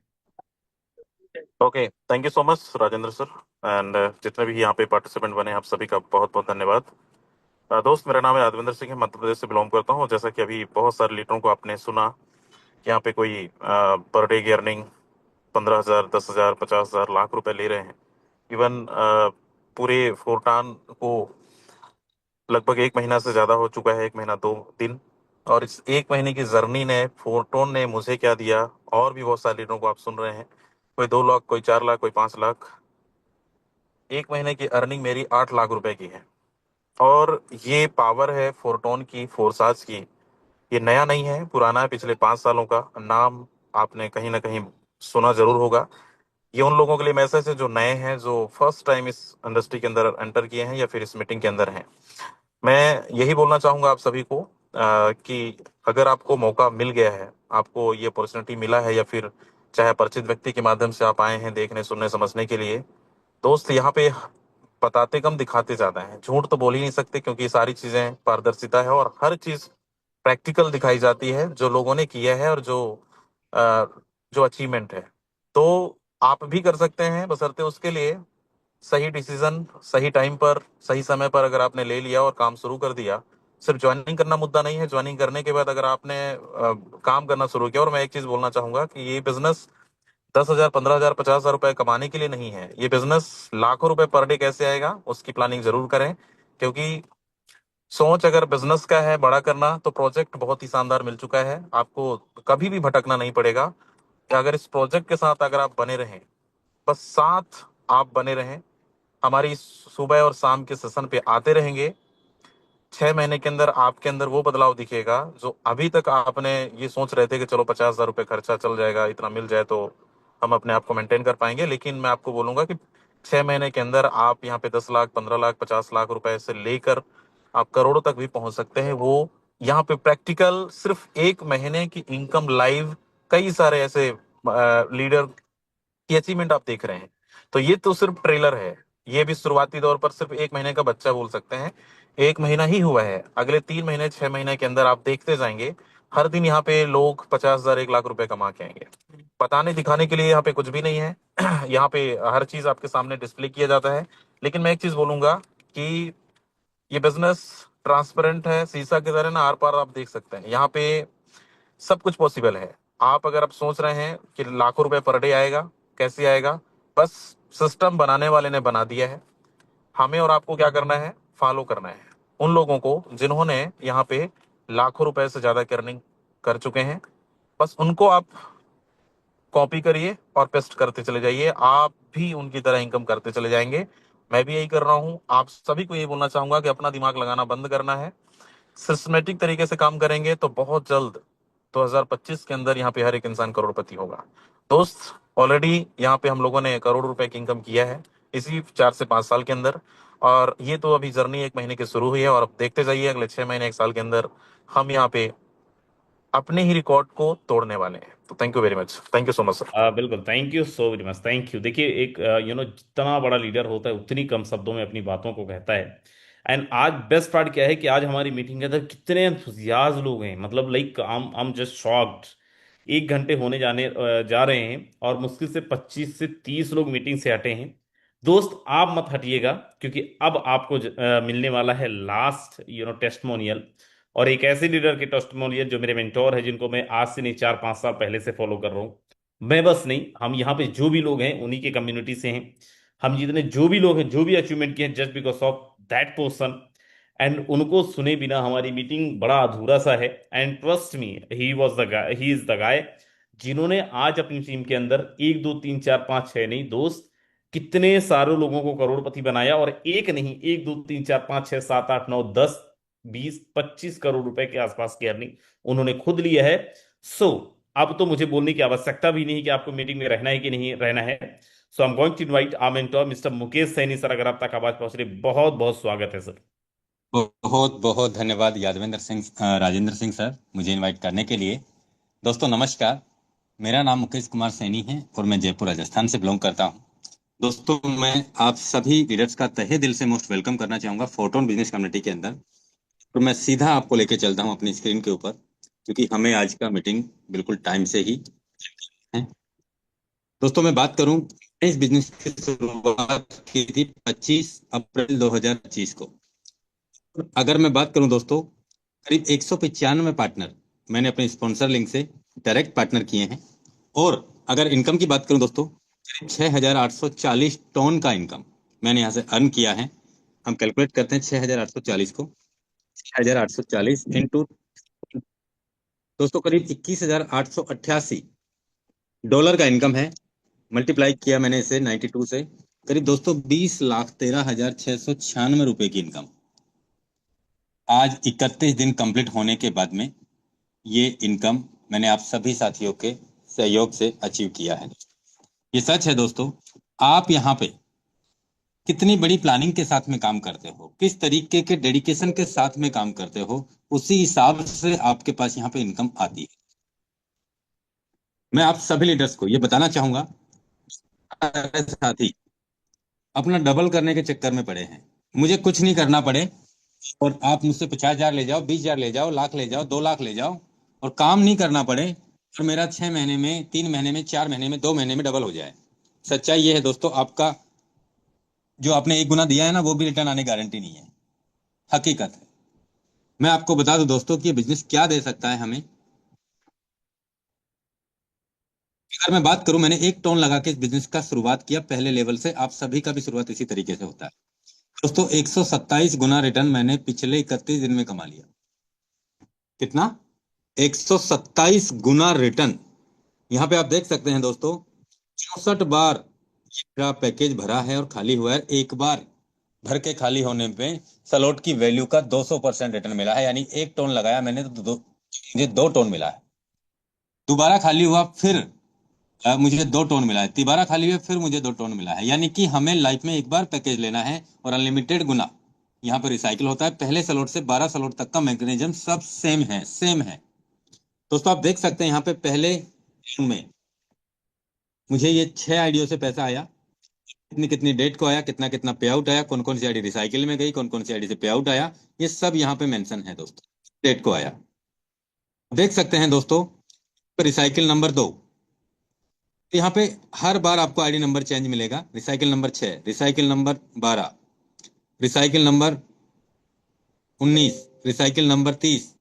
Okay, thank you so much Rajendra sir. And जितने भी यहाँ पे पार्टिसिपेंट बने, आप सभी का बहुत बहुत धन्यवाद। दोस्त, मेरा नाम है यादविंदर सिंह है, मध्य प्रदेश से बिलोंग करता हूँ। जैसा कि अभी बहुत सारे लीडरों को आपने सुना कि यहाँ पे कोई पर डे की अर्निंग 15,000, 10,000, 50,000, लाख रुपए ले रहे हैं। इवन पूरे फोरटान को लगभग 1 महीना से ज्यादा हो चुका है, 1 महीना 2 दिन। और इस 1 महीने की जर्नी ने, फोरटोन ने मुझे क्या दिया, और भी बहुत सारे लीडरों को आप सुन रहे हैं, कोई 2 लाख, कोई 4 लाख, कोई 5 लाख। 1 महीने की अर्निंग मेरी 8 लाख रुपए की है। और ये पावर है फोरटोन की, फोरसाज की। ये नया नहीं है, पुराना है, पिछले 5 सालों का। नाम आपने कहीं ना कहीं सुना जरूर होगा। ये उन लोगों के लिए मैसेज है जो नए हैं, जो फर्स्ट टाइम इस इंडस्ट्री के अंदर एंटर किए हैं या फिर इस मीटिंग के अंदर हैं। मैं यही बोलना चाहूंगा आप सभी को कि अगर आपको मौका मिल गया है, आपको ये अपॉर्चुनिटी मिला है, या फिर चाहे परिचित व्यक्ति के माध्यम से आप आए हैं देखने, सुनने, समझने के लिए, दोस्त, यहाँ पे बताते कम, दिखाते ज्यादा हैं। झूठ तो बोल ही नहीं सकते, क्योंकि ये सारी चीजें पारदर्शिता है और हर चीज प्रैक्टिकल दिखाई जाती है, जो लोगों ने किया है और अ, जो अचीवमेंट है। तो आप भी कर सकते हैं, बशर्ते उसके लिए सही डिसीजन, सही टाइम पर, सही समय पर अगर आपने ले लिया और काम शुरू कर दिया। सिर्फ ज्वाइनिंग करना मुद्दा नहीं है, ज्वाइनिंग करने के बाद अगर आपने काम करना शुरू किया। और मैं एक चीज बोलना चाहूंगा कि ये बिजनेस 10,000, 15,000, 50,000 रुपए कमाने के लिए नहीं है। ये बिजनेस लाखों रुपए पर डे कैसे आएगा उसकी प्लानिंग जरूर करें, क्योंकि सोच अगर बिजनेस का है बड़ा करना, तो प्रोजेक्ट बहुत ही शानदार मिल चुका है, आपको कभी भी भटकना नहीं पड़ेगा। कि अगर इस प्रोजेक्ट के साथ अगर आप बने रहें, बस साथ आप बने रहें, हमारी सुबह और शाम के सेशन पे आते रहेंगे, 6 महीने के अंदर आपके अंदर वो बदलाव दिखेगा जो अभी तक आपने ये सोच रहे थे कि चलो 50,000 रुपये खर्चा चल जाएगा, इतना मिल जाए तो हम अपने आप को मेंटेन कर पाएंगे। लेकिन मैं आपको बोलूंगा कि 6 महीने के अंदर आप यहाँ पे 10 लाख, 15 लाख, 50 लाख रुपए से लेकर आप करोड़ों तक भी पहुंच सकते हैं। वो यहाँ पे प्रैक्टिकल सिर्फ 1 महीने की इनकम लाइव, कई सारे ऐसे लीडर की अचीवमेंट आप देख रहे हैं। तो ये तो सिर्फ ट्रेलर है, ये भी शुरुआती दौर पर सिर्फ 1 महीने का बच्चा बोल सकते हैं। 1 महीना ही हुआ है, अगले 3 महीने, 6 महीने के अंदर आप देखते जाएंगे हर दिन यहाँ पे लोग 50,000, 1 लाख रुपए कमा के आएंगे। बताने दिखाने के लिए यहाँ पे कुछ भी नहीं है। यहाँ पे हर चीज आपके सामने डिस्प्ले किया जाता है। लेकिन मैं एक चीज बोलूंगा कि ये बिजनेस ट्रांसपेरेंट है, शीशा की तरह ना आर पार आप देख सकते हैं। यहाँ पे सब कुछ पॉसिबल है। आप सोच रहे हैं कि लाखों रुपए पर डे आएगा, कैसे आएगा? बस सिस्टम बनाने वाले ने बना दिया है, हमें और आपको क्या करना है? फॉलो करना है उन लोगों को जिन्होंने यहाँ पे लाखों रुपए से ज्यादा की अर्निंग कर चुके हैं। बस उनको आप कॉपी करिए और पेस्ट करते चले जाइए, आप भी उनकी तरह इनकम करते चले जाएंगे। मैं भी यही कर रहा हूँ। आप सभी को यही बोलना चाहूंगा कि अपना दिमाग लगाना बंद करना है, सिस्टमेटिक तरीके से काम करेंगे तो बहुत जल्द 2025 के अंदर यहाँ पे हर एक इंसान करोड़पति होगा। दोस्त, ऑलरेडी यहाँ पे हम लोगों ने करोड़ रुपए की इनकम किया है इसी 4 से 5 साल के अंदर। और ये तो अभी जर्नी 1 महीने की शुरू हुई है, और अब देखते जाइए अगले 6 महीने, 1 साल के अंदर हम यहाँ पे अपने ही रिकॉर्ड को तोड़ने वाले हैं। तो thank you very much, thank you so much sir. बिल्कुल, thank you so very much, thank you. देखिए, एक जितना बड़ा लीडर होता है उतनी कम शब्दों में अपनी बातों को कहता है। एंड आज बेस्ट पार्ट क्या है कि आज हमारी मीटिंग के अंदर कितने एंथुसियाज लोग हैं, मतलब like I am just shocked. 1 घंटे होने जा रहे हैं और मुश्किल से 25 से 30 लोग मीटिंग से हटे हैं। दोस्त, आप मत हटिएगा, क्योंकि अब आपको मिलने वाला है लास्ट टेस्टमोनियल, और एक ऐसे लीडर के टेस्टमोनियल जो मेरे मेंटोर है, जिनको मैं आज से नहीं 4-5 साल पहले से फॉलो कर रहा हूँ। मैं बस नहीं, हम यहाँ पे जो भी लोग हैं उन्हीं के कम्युनिटी से हैं। हम जितने जो भी लोग हैं, जो भी अचीवमेंट किए हैं, just because of that person. And उनको सुने बिना हमारी मीटिंग बड़ा अधूरा सा है। And trust me, he is the guy जिन्होंने आज अपनी टीम के अंदर 1 2 3 4 5 6 नहीं दोस्त, कितने सारे लोगों को करोड़पति बनाया। और एक नहीं, 1 2 3 4 5 6 7 8 9 10 20 25 करोड़ रुपए के आसपास की अर्निंग उन्होंने खुद लिया है। सो अब तो मुझे बोलने की आवश्यकता भी नहीं कि आपको मीटिंग में रहना है कि नहीं रहना है। So I am going to invite our mentor mister Mukesh Saini sir, अगर आप तक आवाज पहुंच रही, बहुत बहुत स्वागत है सर। बहुत बहुत धन्यवाद यादवेंद्र सिंह, राजेंद्र सिंह सर, मुझे इनवाइट करने के लिए। दोस्तों नमस्कार, मेरा नाम मुकेश कुमार सैनी है और मैं जयपुर राजस्थान से बिलोंग करता हूं। दोस्तों मैं आप सभी लीडर्स का तहे दिल से मोस्ट वेलकम करना चाहूंगा फोटोन बिजनेस कम्युनिटी के अंदर। तो मैं सीधा आपको लेके चलता हूं अपनी स्क्रीन के ऊपर, क्योंकि हमें आज का मीटिंग बिल्कुल टाइम से ही है। दोस्तों मैं बात करूं, इस बिजनेस की शुरुआत की थी 25 अप्रैल 2025 को। अगर मैं बात करूं दोस्तों, करीब 195 पार्टनर मैंने अपने स्पॉन्सर लिंक से डायरेक्ट पार्टनर किए हैं। और अगर इनकम की बात करूं दोस्तों, करीब 6,840 टन का इनकम मैंने यहाँ से अर्न किया है। हम कैलकुलेट करते हैं 6,840 को, 6,840 इंटू दोस्तों करीब 21,888 डॉलर का इनकम है। मल्टीप्लाई किया मैंने इसे 92 से, करीब दोस्तों 20,13,696 रुपए की इनकम आज 31 दिन कंप्लीट होने के बाद में ये इनकम मैंने आप सभी साथियों के सहयोग से अचीव किया है। ये सच है दोस्तों, आप यहाँ पे कितनी बड़ी प्लानिंग के साथ में काम करते हो, किस तरीके के डेडिकेशन के साथ में काम करते हो, उसी हिसाब से आपके पास यहाँ पे इनकम आती है। मैं आप सभी लीडर्स को ये बताना चाहूंगा, साथी अपना डबल करने के चक्कर में पड़े हैं। मुझे कुछ नहीं करना पड़े और आप मुझसे 50,000 ले जाओ, 20,000 ले जाओ, लाख ले जाओ, 2 लाख ले जाओ, और काम नहीं करना पड़े और मेरा 6 महीने में, 3 महीने में, 4 महीने में, 2 महीने में डबल हो जाए। सच्चाई ये है दोस्तों, आपका जो आपने 1 गुना दिया है ना, वो भी रिटर्न आने की गारंटी नहीं है, हकीकत है। मैं आपको बता दूं दोस्तों कि ये बिजनेस क्या दे सकता है हमें। अगर मैं बात करूं, मैंने 1 टोन लगा के इस बिजनेस का शुरुआत किया पहले लेवल से। आप सभी का भी शुरुआत इसी तरीके से होता है दोस्तों। 127 गुना रिटर्न मैंने पिछले 31 दिन में कमा लिया। कितना? 127 गुना रिटर्न। यहाँ पे आप देख सकते हैं दोस्तों, 64 बार मेरा पैकेज भरा है और खाली हुआ है। एक बार भर के खाली होने पे सलोट की वैल्यू का 200% रिटर्न मिला है। यानी 1 टोन लगाया मैंने तो मुझे 2 टोन मिला है। दोबारा खाली हुआ, फिर मुझे 2 टोन मिला है। तिबारा खाली हुआ, फिर मुझे 2 टोन मिला है। यानी कि हमें लाइफ में एक बार पैकेज लेना है और अनलिमिटेड गुना यहाँ पर रिसाइकिल होता है। पहले सलोट से 12 सलोट तक का मैकेनिज्म सब सेम है दोस्तों। आप देख सकते हैं यहाँ पे पहले में मुझे ये 6 आईडियो से पैसा आया। कितनी कितनी डेट को आया, कितना कितना पे आउट आया, कौन कौन सी आईडी रिसाइकिल में गई, कौन कौन सी आईडी से पे आउट आया, ये सब यहाँ पे मेंशन है दोस्तों। डेट को आया देख सकते हैं दोस्तों। रिसाइकिल नंबर 2, यहाँ पे हर बार आपको आईडी नंबर चेंज मिलेगा। Recycle number 6, recycle number 12, recycle number 19, recycle number 30।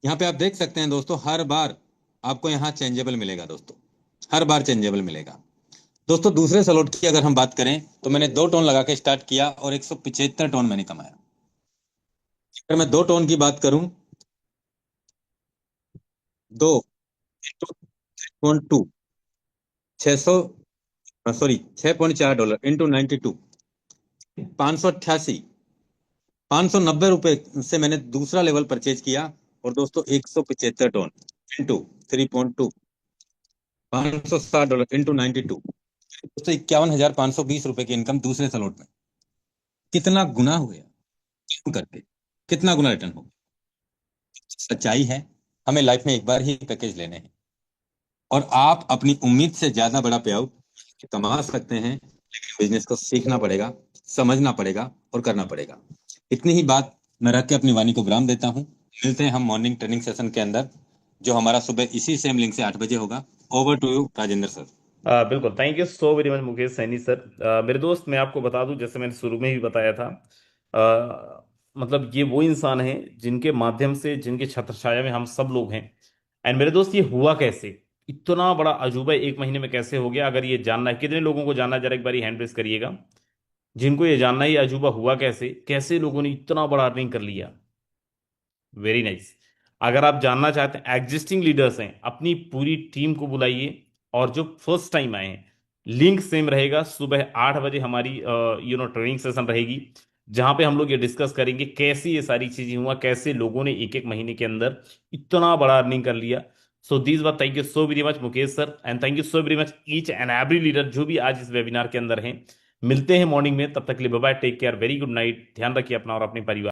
यहाँ पे आप देख सकते हैं दोस्तों, हर बार आपको यहाँ चेंजेबल मिलेगा दोस्तों, हर बार चेंजेबल मिलेगा दोस्तों। दूसरे सलोट की अगर हम बात करें तो मैंने 2 टोन लगा के स्टार्ट किया और 175 टोन मैंने कमाया। अगर मैं 2 टोन की बात करूं, 2 2 600 सॉरी $6.4 इंटू 92, 588, 590 रुपए से मैंने दूसरा लेवल परचेज किया। और दोस्तों 175 टोन इंटू 3.2, $560 इंटू 92, दोस्तों 51,520 रुपए की इनकम दूसरे सलोट में। कितना गुना हो गया काम करके, कितना गुना रिटर्न हो गया। सच्चाई है, हमें लाइफ में एक बार ही पैकेज लेने हैं और आप अपनी उम्मीद से ज्यादा बड़ा पे आउट कमा सकते हैं। लेकिन बिजनेस को सीखना पड़ेगा, समझना पड़ेगा और करना पड़ेगा। इतनी ही बात मैं रख के अपनी वाणी को विराम देता हूं। मिलते हैं हम मॉर्निंग ट्रेनिंग सेशन के अंदर, जो हमारा सुबह इसी सेम लिंक से 8 बजे होगा। Over to you Rajendra sir. बिल्कुल, thank you so very much Mukesh Saini sir. मेरे दोस्त, मैं आपको बता दूं, जैसे मैंने शुरू में ही बताया था, मतलब ये वो इंसान हैं जिनके माध्यम से, जिनके छत्रछाया में हम सब लोग हैं। एंड मेरे दोस्त, ये हुआ कैसे? इतना बड़ा अजूबा 1 महीने में कैसे हो गया? अगर ये जानना है, कितने लोगों को जानना है, जरा एक बार हैंड रेस करिएगा जिनको ये जानना है ये अजूबा हुआ कैसे, कैसे लोगों ने इतना बड़ा अर्निंग कर लिया। Very nice. अगर आप जानना चाहते हैं, एग्जिस्टिंग लीडर्स हैं, अपनी पूरी टीम को बुलाइए। और जो फर्स्ट टाइम आए हैं, लिंक सेम रहेगा। सुबह 8 बजे हमारी ट्रेनिंग सेशन रहेगी, जहां पे हम लोग ये डिस्कस करेंगे कैसे ये सारी चीजें हुआ, कैसे लोगों ने एक एक महीने के अंदर इतना बड़ा अर्निंग कर लिया। सो दिस बात, thank you so very much Mukesh sir, and thank you so very much each and every leader जो भी आज इस वेबिनार के अंदर हैं। मिलते हैं मॉर्निंग में, तब तक के लिए bye bye, take care, very good night, ध्यान रखिए अपना और अपने परिवार।